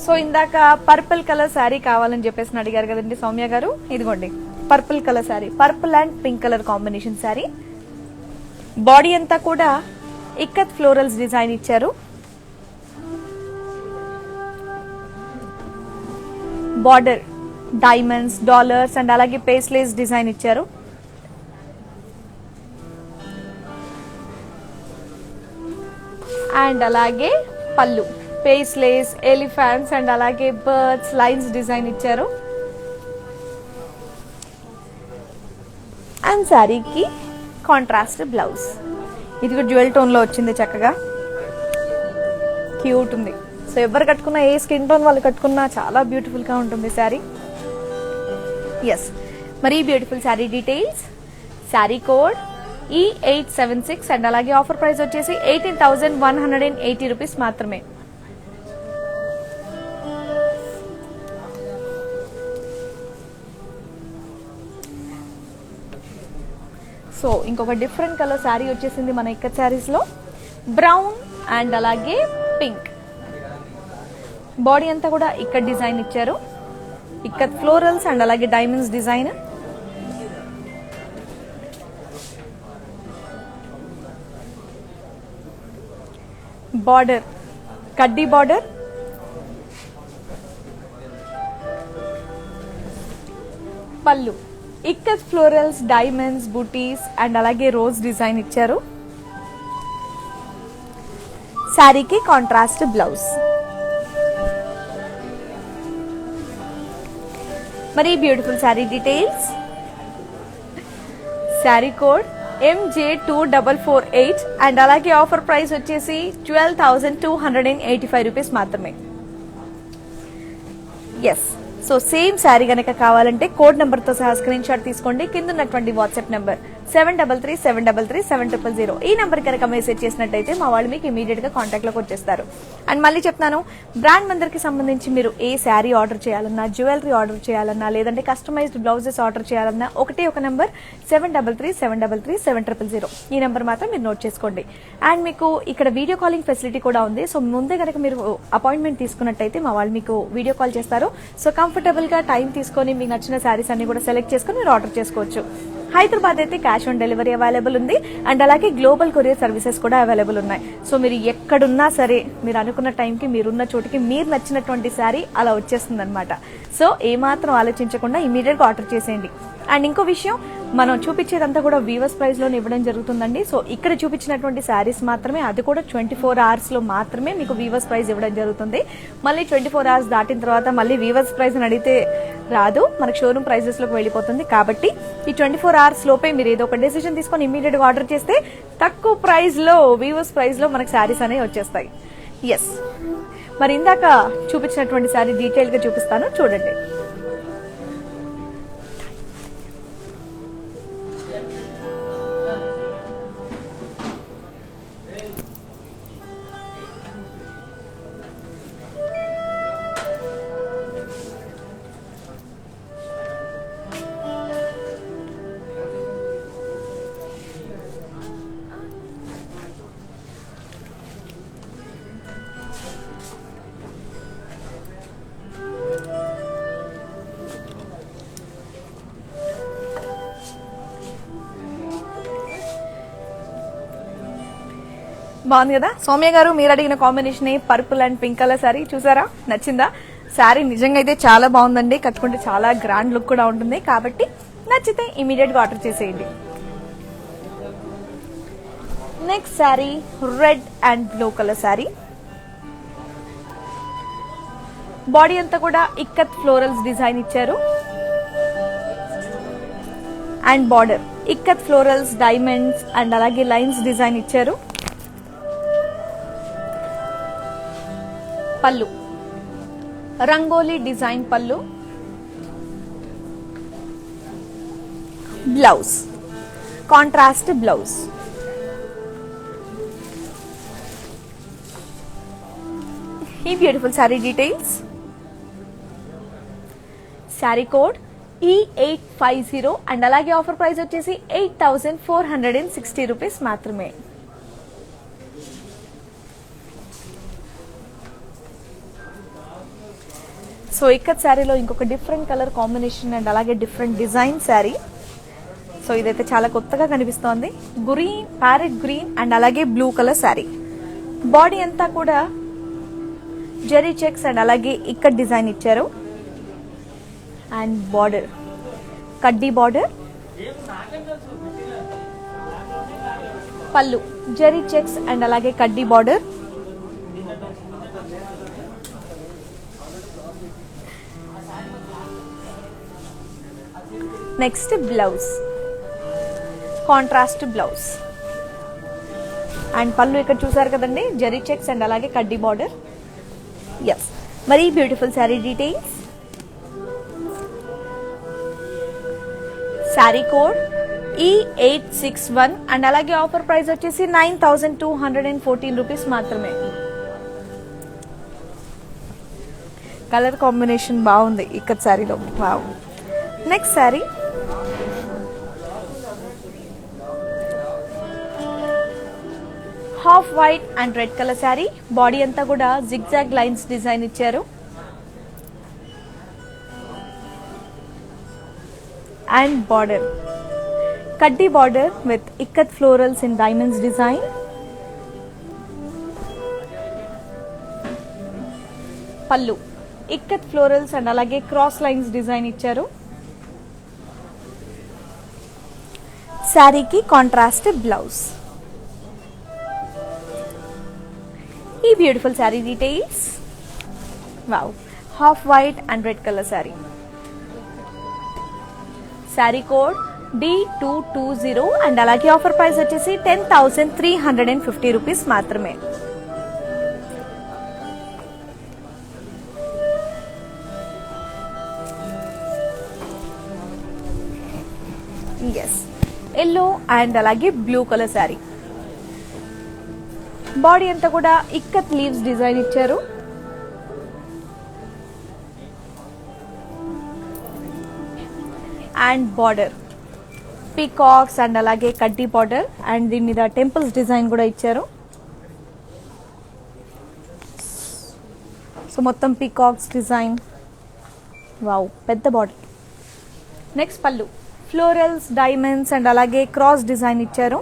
సో ఇందాక పర్పుల్ కలర్ శారీ కావాలని చెప్పేసి అడిగారు కదండి సౌమ్య గారు. ఇదిగోండి purple colour sari. Purple and pink colour combination sari. Body అంతా కూడా ఇక్కత్ ఫ్లోరల్స్ డిజైన్ ఇచ్చారు. బార్డర్ డైమండ్స్, డాలర్స్ అండ్ అలాగే పేస్లేస్ డిజైన్ ఇచ్చారు. అండ్ అలాగే పళ్ళు పేస్లేస్, ఎలిఫాంట్స్ అండ్ అలాగే బర్డ్స్ లైన్స్ డిజైన్ ఇచ్చారు. అండ్ శారీకి కాంట్రాస్ట్ బ్లౌజ్. ఇది కూడా జ్యువెల్ టోన్ లో వచ్చింది. చక్కగా క్యూట్ ఉంది. సో ఎవరు కట్టుకున్నా, ఏ స్కిన్ టోన్ వాళ్ళు కట్టుకున్నా చాలా బ్యూటిఫుల్ గా ఉంటుంది శారీ. ఎస్. మరి beautiful sari details. Sari code E876 and అలాగే ఆఫర్ ప్రైస్ వచ్చేసి 18,180 రూపీస్ మాత్రమే. సో ఇంకొక డిఫరెంట్ కలర్ శారీ వచ్చేసింది మన ఇక్కత్ శారీస్ లో. బ్రౌన్ అండ్ అలాగే పింక్. బాడీ అంతా కూడా ఇక్కడ డిజైన్ ఇచ్చారు. ఇక్కత్ ఫ్లోరల్స్ అండ్ అలాగే డైమండ్స్ డిజైన్. బార్డర్ కడ్డీ బార్డర్. పళ్ళు ikat florals, diamonds, butis and అలాగే రోజ్ డిజైన్ ఇచ్చారు. శారీకి కాంట్రాస్ట్ బ్లౌజ్. మరి beautiful sari details. Sari code MJ2448 and అలాగే ఆఫర్ ప్రైస్ వచ్చేసి 12,285 రూపీస్ మాత్రమే. ఎస్, సో సేమ్ శారీ గనక కావాలంటే కోడ్ నెంబర్ తో సహా స్క్రీన్ షాట్ తీసుకోండి. కింద ఉన్నటువంటి వాట్సాప్ నెంబర్ 7337337000 ఈ నెంబర్ కనుక మెసేజ్ చేసినట్టయితే మా వాళ్ళు మీకు ఇమీడియట్ గా కాంటాక్ట్ లోకి వచ్చేస్తారు. అండ్ మళ్ళీ చెప్తాను, బ్రాండ్ మందర్ కి సంబంధించి మీరు ఏ శారీ ఆర్డర్ చేయాలన్నా, జ్యువెలరీ ఆర్డర్ చేయాలన్నా, లేదంటే కస్టమైజ్డ్ బ్లౌజెస్ ఆర్డర్ చేయాలన్నా ఒకటే ఒక నెంబర్ 7337337000 ఈ నెంబర్ మాత్రం మీరు నోట్ చేసుకోండి. అండ్ మీకు ఇక్కడ వీడియో కాలింగ్ ఫెసిలిటీ కూడా ఉంది. సో ముందే కనుక మీరు అపాయింట్మెంట్ తీసుకున్నట్టయితే మా వాళ్ళు మీకు వీడియో కాల్ చేస్తారు. సో కంఫర్టబుల్ గా టైం తీసుకొని మీకు నచ్చిన శారీస్ అన్ని కూడా సెలెక్ట్ చేసుకుని మీరు ఆర్డర్ చేసుకోవచ్చు. హైదరాబాద్ అయితే క్యాష్ ఆన్ డెలివరీ అవైలబుల్ ఉంది. అండ్ అలాగే గ్లోబల్ కొరియర్ సర్వీసెస్ కూడా అవైలబుల్ ఉన్నాయి. సో మీరు ఎక్కడున్నా సరే మీరు అనుకున్న టైంకి మీరున్న చోటికి మీరు నచ్చినటువంటి శారీ అలా వచ్చేస్తుంది అనమాట. సో ఏమాత్రం ఆలోచించకుండా ఇమీడియట్ గా ఆర్డర్ చేసేయండి. అండ్ ఇంకో విషయం, మనం చూపించేదంతా కూడా వీవర్స్ ప్రైస్ లో ఇవ్వడం జరుగుతుందండి. సో ఇక్కడ చూపించినటువంటి శారీస్ మాత్రమే, అది కూడా 24 hours లో మాత్రమే మీకు వీవర్స్ ప్రైస్ ఇవ్వడం జరుగుతుంది. మళ్ళీ 24 hours దాటిన తర్వాత మళ్ళీ వీవర్స్ ప్రైస్ అని అడిగితే రాదు, మనకు షోరూమ్ ప్రైజెస్ లోకి వెళ్ళిపోతుంది. కాబట్టి ఈ 24 hours లోపే మీరు ఏదో ఒక డెసిషన్ తీసుకొని ఇమీడియట్ గా ఆర్డర్ చేస్తే తక్కువ ప్రైస్ లో, వీవర్స్ ప్రైస్ లో మనకు శారీస్ అనేవి వచ్చేస్తాయి. ఎస్, మరి ఇందాక చూపించినటువంటి శారీ డీటెయిల్ గా చూపిస్తాను, చూడండి. బాగుంది కదా సౌమ్య గారు, మీరు అడిగిన combination purple and pink colour sari చూసారా, నచ్చిందా? శారీ నిజంగా అయితే చాలా బాగుందండి, కట్టుకుంటే చాలా గ్రాండ్ లుక్ కూడా ఉంటుంది. కాబట్టి నచ్చితే ఇమీడియట్ గా ఆర్డర్ చేసేయండి. Next sari red and blue colour sari. Body అంతా కూడా ఇక్కత్ ఫ్లోరల్స్ డిజైన్ ఇచ్చారు. And border ikat florals, diamonds and అలాగే లైన్స్ డిజైన్ ఇచ్చారు. పళ్ళు రంగోలీ డిజైన్ పళ్ళు. Blouse contrast blouse. ఈ beautiful sari details. Sari code E850 and అలాగే ఆఫర్ ప్రైస్ వచ్చేసి 8,460 రూపీస్ మాత్రమే. సో ఇక్కత్ శారీలో ఇంకొక డిఫరెంట్ కలర్ కాంబినేషన్ అండ్ అలాగే డిఫరెంట్ డిజైన్ శారీ. సో ఇదైతే చాలా కొత్తగా కనిపిస్తోంది. గ్రీన్, ప్యారెట్ గ్రీన్ అండ్ అలాగే బ్లూ కలర్ శారీ. బాడీ అంతా కూడా జెరీ చెక్స్ అండ్ అలాగే ఇక్కత్ డిజైన్ ఇచ్చారు. అండ్ బార్డర్ కడ్డీ బార్డర్. పళ్ళు జెరీ చెక్స్ అండ్ అలాగే కడ్డీ border. Next blouse contrast blouse. And పళ్ళు ఇక్కడ చూసారు కదండి, జెరీ చెక్స్ అండ్ అలాగే కడ్డీ బార్డర్. ఎస్, మరి beautiful sari details. Sari code E861 and అలాగే ఆఫర్ ప్రైస్ వచ్చేసి 9,214 రూపీస్ మాత్రమే. కలర్ కాంబినేషన్ బాగుంది ఇక్కత్ శారీలో. Wow. Next sari half white and red colour sari. Body అంతా కూడా జిగ్జాగ్ లైన్స్ డిజైన్ ఇచ్చారు. అండ్ బార్డర్ కడ్డీ border with ikat florals in diamonds design. పళ్ళు ఇక్కత్ ఫ్లోరల్స్ అండ్ అలాగే క్రాస్ లైన్స్ డిజైన్ ఇచ్చారు. శారీకి కాంట్రాస్ట్ బ్లౌజ్. ఈ beautiful sari details. Wow, half white and red colour sari. Sari code D220 and అలాగే ఆఫర్ ప్రైస్ వచ్చేసి 10,350 rupees మాత్రమే. ఎస్, ఎల్లో అండ్ అలాగే బ్లూ కలర్ శారీ. బాడీ అంతా కూడా ఇక్కత్ లీవ్స్ డిజైన్ ఇచ్చారు. అండ్ బార్డర్ పీకాక్స్ అండ్ అలాగే కడ్డీ బార్డర్ అండ్ దీని మీద టెంపుల్స్ డిజైన్ కూడా ఇచ్చారు. సో మొత్తం పీకాక్స్ డిజైన్, వావ్ పెద్ద బార్డర్. నెక్స్ట్ పళ్ళు ఫ్లోరల్స్, డైమండ్స్ అండ్ అలాగే క్రాస్ డిజైన్ ఇచ్చారు.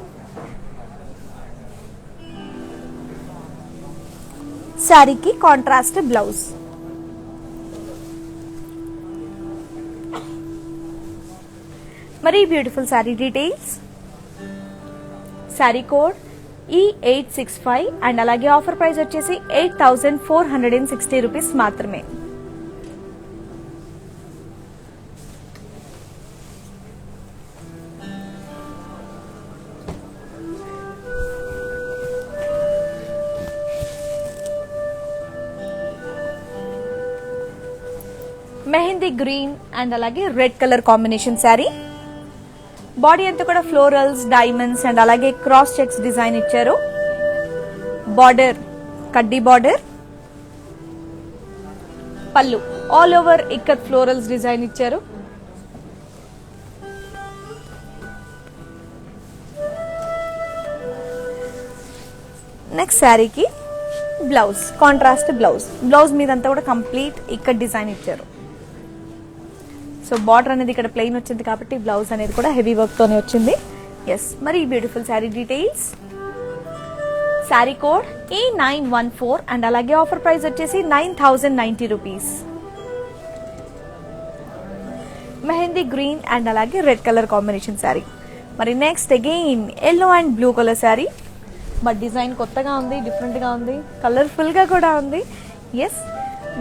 శారీకి కాంట్రాస్ట్ బ్లౌజ్. మరి beautiful sari details. Sari code E865 and అలాగే ఆఫర్ ప్రైస్ వచ్చేసి 8,460 రూపీస్ మాత్రమే. మెహందీ గ్రీన్ అండ్ అలాగే red colour combination sari. Body అంతా కూడా ఫ్లోరల్స్, డైమండ్స్ అండ్ అలాగే క్రాస్ చెక్స్ డిజైన్ ఇచ్చారు. బార్డర్ కడ్డీ బార్డర్. పళ్ళు all over ikat florals design ఇచ్చారు. నెక్స్ట్ శారీకి బ్లౌజ్, కాంట్రాస్ట్ బ్లౌజ్. బ్లౌజ్ మీదంతా కూడా కంప్లీట్ ఇక్కత్ డిజైన్ ఇచ్చారు. సో బార్డర్ అనేది ఇక్కడ ప్లెయిన్ వచ్చింది కాబట్టి బ్లౌజ్ అనేది కూడా హెవీ వర్క్ తోనే వచ్చింది. ఎస్, మరి beautiful sari details. Sari code E914 and అలాగే ఆఫర్ ప్రైస్ వచ్చేసి 9,090 రూపీస్. మెహందీ గ్రీన్ అండ్ అలాగే రెడ్ కలర్ కాంబినేషన్ శారీ. మరి next again yellow and blue colour sari. But design కొత్తగా ఉంది, డిఫరెంట్ గా ఉంది, కలర్ఫుల్ గా కూడా ఉంది. ఎస్,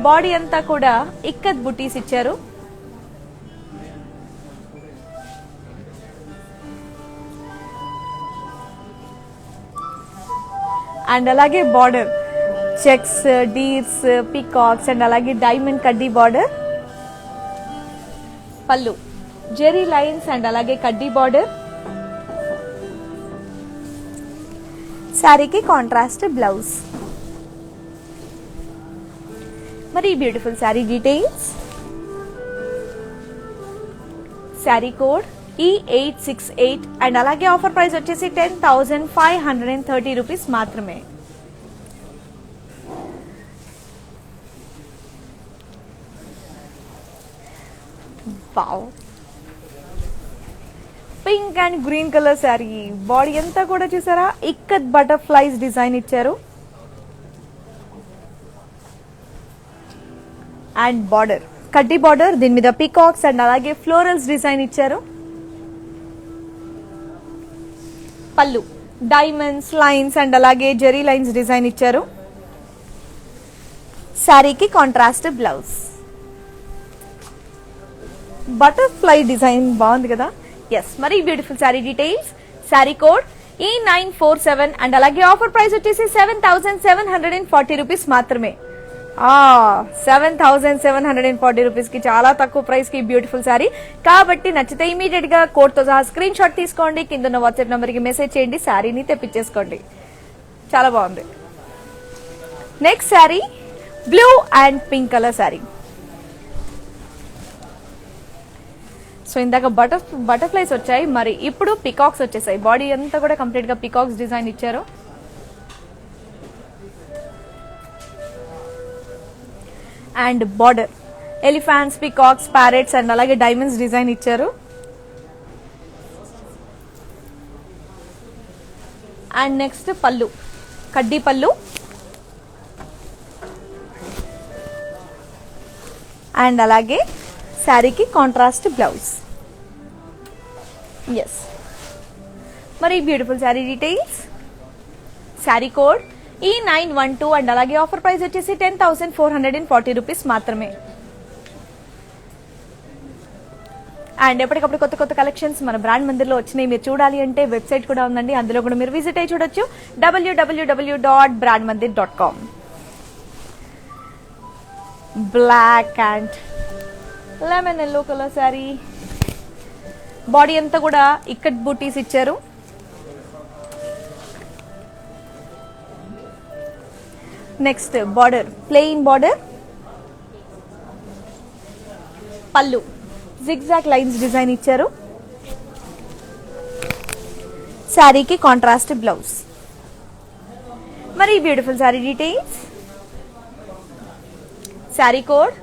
బాడీ అంతా కూడా ఇక్కత్ బుటీస్ ఇచ్చారు. అండ్ అలాగే border checks, deers, peacocks and అలాగే డైమండ్ కడ్డీ బార్డర్. పళ్ళు జెరీ లైన్స్ అండ్ అలాగే కడ్డీ బార్డర్. శారీకి కాంట్రాస్ట్ బ్లౌజ్. మరి beautiful sari details. Sari code E868 and అలాగే ఆఫర్ ప్రైస్ వచ్చేసి 10,530 రూపీస్ మాత్రమే. Wow, pink and green colour sari. Body అంతా కూడా చూసారా ఇక్కత్ బటర్ఫ్లైస్ డిజైన్ ఇచ్చారు. అండ్ బార్డర్ కడ్డీ బార్డర్, దీని మీద పీకాక్స్ అండ్ అలాగే ఫ్లోరల్స్ డిజైన్ ఇచ్చారు. పళ్ళు డైమండ్స్, లైన్స్ అండ్ అలాగే జెరీ లైన్స్ డిజైన్ ఇచ్చారు. శారీకి కాంట్రాస్ట్ బ్లౌజ్. బటర్ఫ్లై డిజైన్ బాగుంది కదా. ఎస్, మరి beautiful sari details. Sari code E947 and అలాగే ఆఫర్ ప్రైస్ వచ్చేసి 7,740 రూపీస్ మాత్రమే. 7,740 రూపీస్ కి చాలా తక్కువ ప్రైస్ కి బ్యూటిఫుల్ శారీ. కాబట్టి నచ్చితే ఇమీడియట్ గా కోడ్ తో సహా స్క్రీన్ షాట్ తీసుకోండి, కింద ఉన్న వాట్సాప్ నంబర్ కి మెసేజ్ చేయండి, శారీని తెప్పించేసుకోండి. చాలా బాగుంది. Next sari blue and pink colour sari. So ఇందాక బటర్ఫ్లైస్ వచ్చాయి, మరి ఇప్పుడు పికాక్స్ వచ్చేసాయి. బాడీ అంతా కూడా కంప్లీట్ గా పికాక్స్ డిజైన్ ఇచ్చారు. And border elephants, peacocks, parrots and అలాగే డైమండ్స్ డిజైన్ ఇచ్చారు. అండ్ నెక్స్ట్ పళ్ళు కడ్డీ పళ్ళు అండ్ అలాగే శారీకి కాంట్రాస్ట్ బ్లౌజ్. ఎస్, మరి beautiful sari details. Sari code E912 and అలాగే ఆఫర్ ప్రైస్ వచ్చేసి 10,440 రూపీస్ మాత్రమే. అండ్ ఎప్పటికప్పుడు కొత్త కొత్త కలెక్షన్స్ మన బ్రాండ్ మందిర్లో వచ్చినాయి మీరు చూడాలి అంటే వెబ్సైట్ కూడా ఉందండి, అందులో కూడా మీరు విజిట్ అయ్యి చూడొచ్చు www.brandmandir.com. Black and lemon yellow colour sari, body అంతా కూడా ఇక్కత్ బూటీస్ ఇచ్చారు. నెక్స్ట్ బార్డర్ ప్లెయిన్ బార్డర్, పళ్ళు జిగ్జాగ్ లైన్స్ డిజైన్ ఇచ్చారు. శారీకి కాంట్రాస్ట్ బ్లౌజ్. మరి beautiful sari details, sari code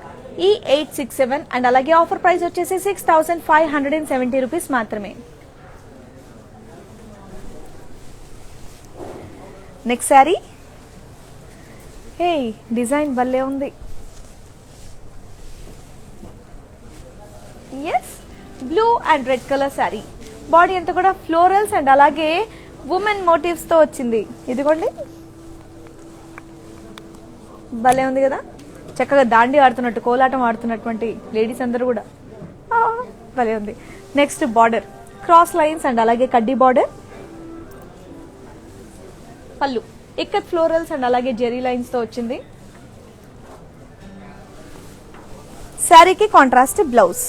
E867 and అలాగే ఆఫర్ ప్రైస్ వచ్చేసి 6570 రూపీస్ మాత్రమే. నెక్స్ట్ శారీ, హే డిజైన్ భలే ఉంది. Yes, blue and red colour sari, body అంతా కూడా ఫ్లోరల్స్ అండ్ అలాగే ఉమెన్ మోటివ్స్ తో వచ్చింది. ఇదిగోండి భలే ఉంది కదా, చక్కగా దాండి ఆడుతున్నట్టు కోలాటం ఆడుతున్నటువంటి లేడీస్ అందరూ కూడా భలే ఉంది. Next border cross lines and అలాగే కడ్డీ బార్డర్, పళ్ళు ఇక్కత్ ఫ్లోరల్స్ అండ్ అలాగే జెరీ లైన్స్ తో వచ్చింది. శారీకి కాంట్రాస్ట్ బ్లౌజ్.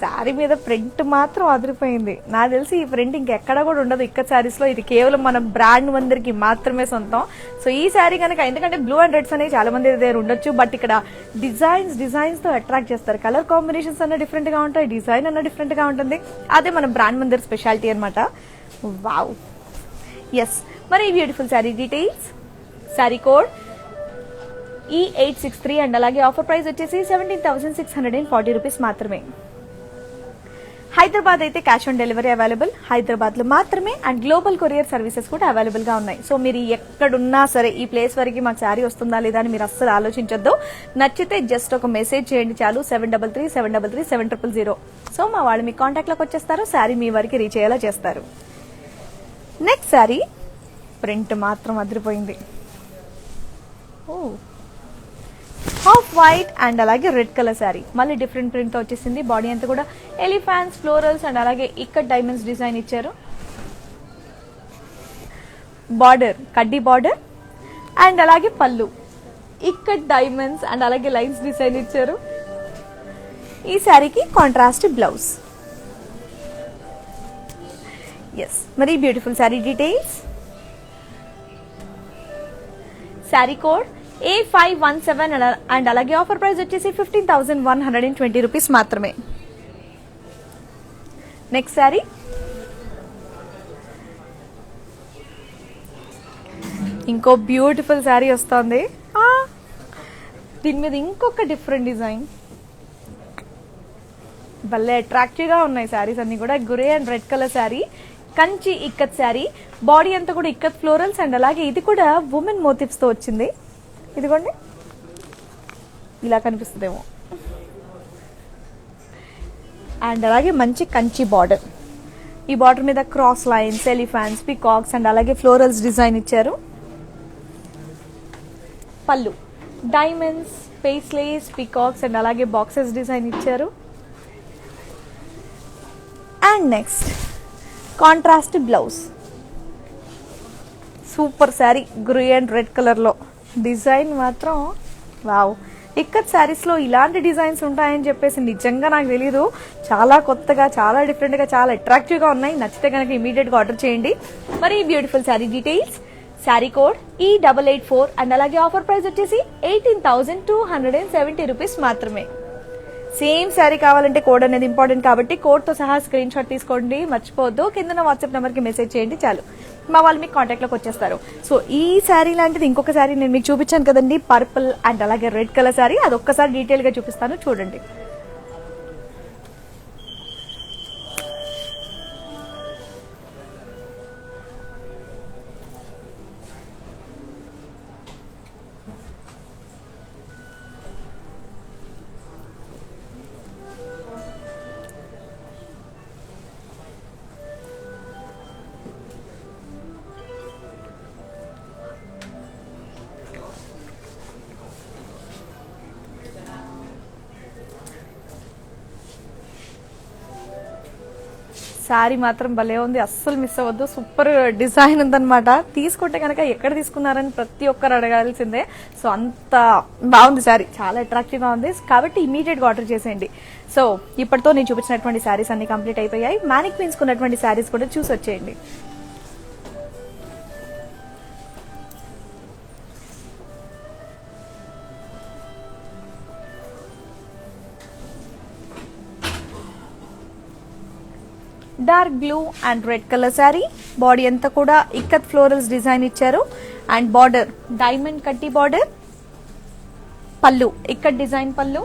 శారీ మీద ప్రింట్ మాత్రం అదిరిపోయింది. నాకు తెలిసి ఈ ప్రింట్ ఇంకెక్కడ కూడా ఉండదు ఇక్క శారీస్ లో, ఇది కేవలం మన బ్రాండ్ మందిరికి మాత్రమే సొంతం. సో ఈ శారీ కనుక, ఎందుకంటే బ్లూ అండ్ రెడ్స్ అనేవి చాలా మంది దగ్గర ఉండొచ్చు, బట్ ఇక్కడ డిజైన్స్ తో అట్రాక్ట్ చేస్తారు. కలర్ కాంబినేషన్స్ అన్న డిఫరెంట్ గా ఉంటాయి, డిజైన్ అన్న డిఫరెంట్ గా ఉంటుంది. అదే మన బ్రాండ్ మందిర్ స్పెషాలిటీ అనమాట. Wow, yes. మరి ఈ beautiful sari details, sari code E863 and అలాగే ఆఫర్ ప్రైస్ వచ్చేసి 17,640 రూపీస్ మాత్రమే. హైదరాబాద్ అయితే cash on delivery available, Hyderabad లో మాత్రమే. అండ్ గ్లోబల్ కొరియర్ సర్వీసెస్ కూడా అవైలబుల్ గా ఉన్నాయి. సో మీరు ఎక్కడున్నా సరే ఈ ప్లేస్ వరకు మాకు శారీ వస్తుందా లేదా అని మీరు అస్సలు ఆలోచించొద్దు. నచ్చితే జస్ట్ ఒక మెసేజ్ చేయండి చాలు, 7333733000. సో మా వాళ్ళు మీ కాంటాక్ట్ లోకి వచ్చేస్తారు, శారీ మీ వరకు రీచ్ అయ్యేలా చేస్తారు. నెక్స్ట్ శారీ ప్రింట్ మాత్రం అదిరిపోయింది. హాఫ్ వైట్ అండ్ అలాగే రెడ్ కలర్ శారీ, మళ్ళీ డిఫరెంట్ ప్రింట్ తో వచ్చేసింది. బాడీ అంతా కూడా ఎలిఫాంట్స్ ఫ్లోరల్స్ అండ్ అలాగే ఇక్కత్ డైమండ్స్ డిజైన్ ఇచ్చారు. బార్డర్ కడ్డీ బార్డర్ అండ్ అలాగే పళ్ళు ఇక్కత్ డైమండ్స్ అండ్ అలాగే లైన్స్ డిజైన్ ఇచ్చారు. ఈ శారీకి కాంట్రాస్ట్ బ్లౌజ్. ఎస్, మరి beautiful sari details, sari code A517 and అలాగే ఆఫర్ ప్రైస్ వచ్చేసి 15,120 రూపీస్ మాత్రమే. నెక్స్ట్ శారీ, ఇంకో బ్యూటిఫుల్ శారీ వస్తుంది. దీని మీద ఇంకొక డిఫరెంట్ డిజైన్, భలే అట్రాక్టివ్ గా ఉన్నాయి శారీస్ అన్ని కూడా. Grey and red colour sari, Kanchi ikat sari, body అంతా కూడా ఇక్కత్ ఫ్లోరల్స్ అండ్ అలాగే ఇది కూడా ఉమెన్ మోటివ్స్ తో వచ్చింది. ఇదిగోండి ఇలా కనిపిస్తుందేమో. అండ్ అలాగే మంచి కంచి బార్డర్, ఈ బార్డర్ మీద cross lines, elephants, peacocks and అలాగే ఫ్లోరల్స్ డిజైన్ ఇచ్చారు. పళ్ళు డైమండ్స్, పేస్లేస్, పీకాక్స్ అండ్ అలాగే బాక్సెస్ డిజైన్ ఇచ్చారు. And next contrast blouse. Super sari, grey and red colour లో. డిజైన్ మాత్రం వావ్, ఇక్కత్ శారీస్ లో ఇలాంటి డిజైన్స్ ఉంటాయని చెప్పేసి నిజంగా నాకు తెలీదు. చాలా కొత్తగా, చాలా డిఫరెంట్ గా, చాలా అట్రాక్టివ్ గా ఉన్నాయి. నచ్చితే కనుక ఇమీడియట్ గా ఆర్డర్ చేయండి. మరి beautiful sari details, sari code E884 and అలాగే ఆఫర్ ప్రైస్ వచ్చేసి 18,270 రూపీస్ మాత్రమే. సేమ్ శారీ కావాలంటే కోడ్ అనేది ఇంపార్టెంట్ కాబట్టి కోడ్ తో సహా స్క్రీన్ షాట్ తీసుకోండి, మర్చిపోవద్దు. కింద వాట్సాప్ నెంబర్ కి మెసేజ్ చేయండి చాలు, మా వాళ్ళు మీకు కాంటాక్ట్ లోకి వచ్చేస్తారు. సో ఈ శారీ లాంటిది ఇంకొక శారీ నేను మీకు చూపించాను కదండి, పర్పుల్ అండ్ అలాగే రెడ్ కలర్ శారీ, అది ఒక్కసారి డీటెయిల్ గా చూపిస్తాను చూడండి. శారీ మాత్రం భలే ఉంది, అస్సలు మిస్ అవ్వద్దు. సూపర్ డిజైన్ ఉందన్నమాట. తీసుకుంటే కనుక ఎక్కడ తీసుకున్నారని ప్రతి ఒక్కరు అడగాల్సిందే. సో అంత బాగుంది శారీ, చాలా అట్రాక్టివ్ గా ఉంది. కాబట్టి ఇమీడియట్ గా ఆర్డర్ చేసేయండి. సో ఇప్పటితో నేను చూపించినటువంటి శారీస్ అన్ని కంప్లీట్ అయిపోయాయి. మ్యానిక్వీన్స్ ఉన్నటువంటి శారీస్ కూడా చూసి వచ్చేయండి. Dark blue and red colour sari. Body అంతా కూడా ఇక్కత్ ఫ్లోరల్స్ డిజైన్ ఇచ్చారు అండ్ బార్డర్ డైమండ్ కట్టి బార్డర్. పళ్ళు ఇక్కత్ డిజైన్ పళ్ళు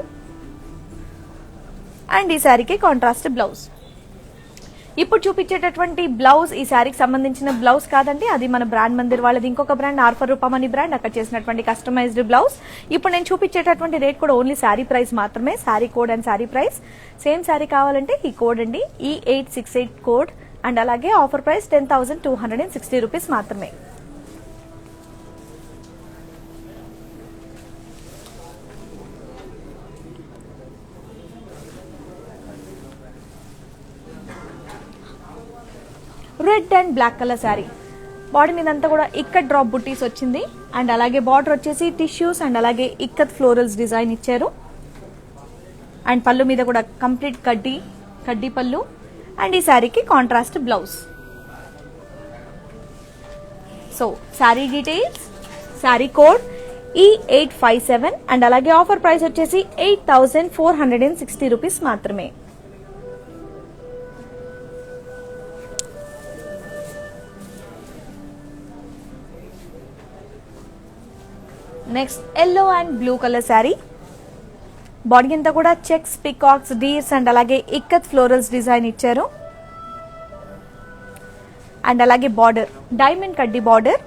అండ్ ఈ శారీకి కాంట్రాస్ట్ బ్లౌజ్. ఇప్పుడు చూపించేటటువంటి బ్లౌజ్ ఈ శారీకి సంబంధించిన బ్లౌజ్ కాదండి, అది మన బ్రాండ్ మందిర్ వాళ్ళది ఇంకొక బ్రాండ్ ఆర్ఫర్ రూపమని బ్రాండ్, అక్కడ చేసినటువంటి కస్టమైజ్డ్ బ్లౌజ్. ఇప్పుడు నేను చూపించేటటువంటి రేట్ కూడా ఓన్లీ శారీ ప్రైస్ మాత్రమే. Sari code and sari price same sari కావాలంటే ఈ కోడ్ అండి, E868 కోడ్. అండ్ అలాగే ఆఫర్ ప్రైస్ 10,260 రూపీస్ మాత్రమే. Red and black colour sari. Body మీద అంతా కూడా ఇక్కత్ డ్రాప్ బుట్టీస్ వచ్చింది అండ్ అలాగే బార్డర్ వచ్చేసి టిష్యూస్ అండ్ అలాగే ఇక్కత్ ఫ్లోరల్స్ డిజైన్ ఇచ్చారు. అండ్ పళ్ళు మీద కూడా కంప్లీట్ కడ్డీ పళ్ళు అండ్ ఈ శారీకి contrast blouse. So sari details, sari code E857 and అలాగే ఆఫర్ ప్రైస్ వచ్చేసి 8,460 రూపీస్ మాత్రమే. Next yellow and blue colour sari. Body అంతా కూడా చెక్స్, పికాక్స్, డీర్స్ అండ్ అలాగే ఇక్కత్ ఫ్లోరల్స్ డిజైన్ ఇచ్చారు. అండ్ అలాగే బార్డర్ డైమండ్ కడ్డీ బార్డర్.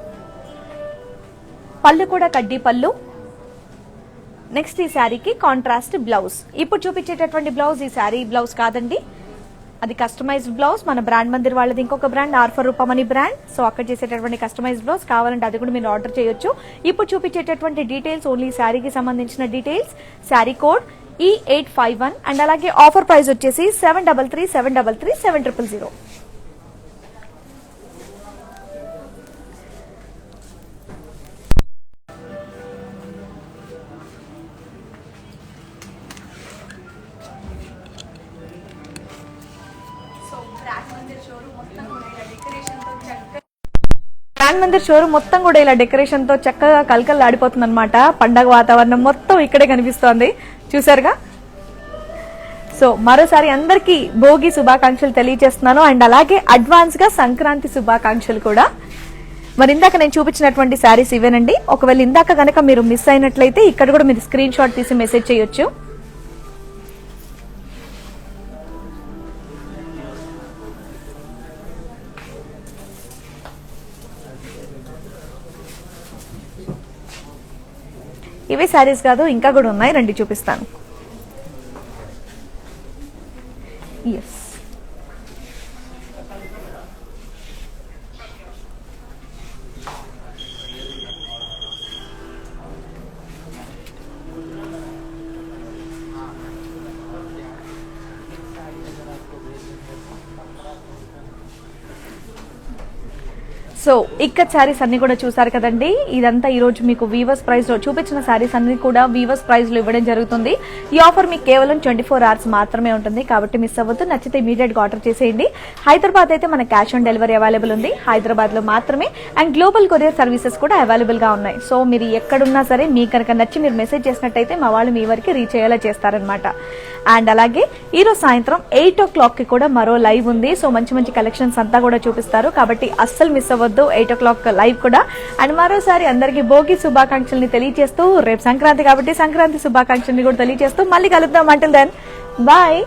పళ్ళు కూడా కడ్డీ పళ్ళు. నెక్స్ట్ ఈ శారీకి కాంట్రాస్ట్ బ్లౌజ్. ఇప్పుడు చూపించేటటువంటి బ్లౌజ్ ఈ శారీ బ్లౌజ్ కాదండి, అది కస్టమైజ్డ్ బ్లౌజ్. మన బ్రాండ్ మందిర్ వాళ్ళది ఇంకొక బ్రాండ్ ఆర్ఫర్ రూపమని బ్రాండ్. సో అక్కడ చేసేటటువంటి కస్టమైజ్డ్ బ్లౌజ్ కావాలంటే అది కూడా మీరు ఆర్డర్ చేయొచ్చు. ఇప్పుడు చూపించేటటువంటి డీటెయిల్స్ ఓన్లీ శారీకి సంబంధించిన details. Sari code E851 and అలాగే ఆఫర్ ప్రైస్ వచ్చేసి 733 బ్రాండ్ మందిర్ షోరూమ్ మొత్తం కూడా ఇలా డెకరేషన్ తో చక్కగా కలకల్లాడిపోతుంది అనమాట. పండగ వాతావరణం మొత్తం ఇక్కడే కనిపిస్తోంది, చూసారుగా. సో మరోసారి అందరికీ భోగి శుభాకాంక్షలు తెలియజేస్తున్నాను అండ్ అలాగే అడ్వాన్స్ గా సంక్రాంతి శుభాకాంక్షలు కూడా. మరి ఇందాక నేను చూపించినటువంటి శారీస్ ఇవేనండి. ఒకవేళ ఇందాక గనక మీరు మిస్ అయినట్లయితే ఇక్కడ కూడా మీరు స్క్రీన్ షాట్ తీసి మెసేజ్ చేయొచ్చు. ఇవే శారీస్ కాదు, ఇంకా కూడా ఉన్నాయి, రండి చూపిస్తాను. ఎస్, సో ఇక్కడ శారీస్ అన్ని కూడా చూసారు కదండి. ఇదంతా ఈ రోజు మీకు వీవర్స్ ప్రైస్ లో చూపించిన శారీస్ అన్ని కూడా వీవర్స్ ప్రైస్ లో ఇవ్వడం జరుగుతుంది. ఈ ఆఫర్ మీకు కేవలం 24 hours మాత్రమే ఉంటుంది, కాబట్టి మిస్ అవ్వద్దు. నచ్చితే ఇమీడియట్ గా ఆర్డర్ చేసేయండి. హైదరాబాద్ అయితే మన క్యాష్ ఆన్ డెలివరీ అవైలబుల్ ఉంది, హైదరాబాద్ లో మాత్రమే. అండ్ గ్లోబల్ కొరియర్ సర్వీసెస్ కూడా అవైలబుల్ గా ఉన్నాయి. సో మీరు ఎక్కడున్నా సరే మీకు కనుక నచ్చి మీరు మెసేజ్ చేసినట్టయితే మా వాళ్ళు మీ వరకు రీచ్ అయ్యేలా చేస్తారనమాట. అండ్ అలాగే ఈ రోజు సాయంత్రం 8 o'clock కి కూడా మరో లైవ్ ఉంది. సో మంచి మంచి కలెక్షన్స్ అంతా కూడా చూపిస్తారు, కాబట్టి అస్సలు మిస్ అవ్వద్దు 8 o'clock లైవ్ కూడా. అండ్ మరోసారి అందరికీ భోగి శుభాకాంక్షల్ని తెలియజేస్తూ, రేపు సంక్రాంతి కాబట్టి సంక్రాంతి శుభాకాంక్షల్ని కూడా తెలియజేస్తూ మళ్ళీ కలుద్దాం. Until then bye.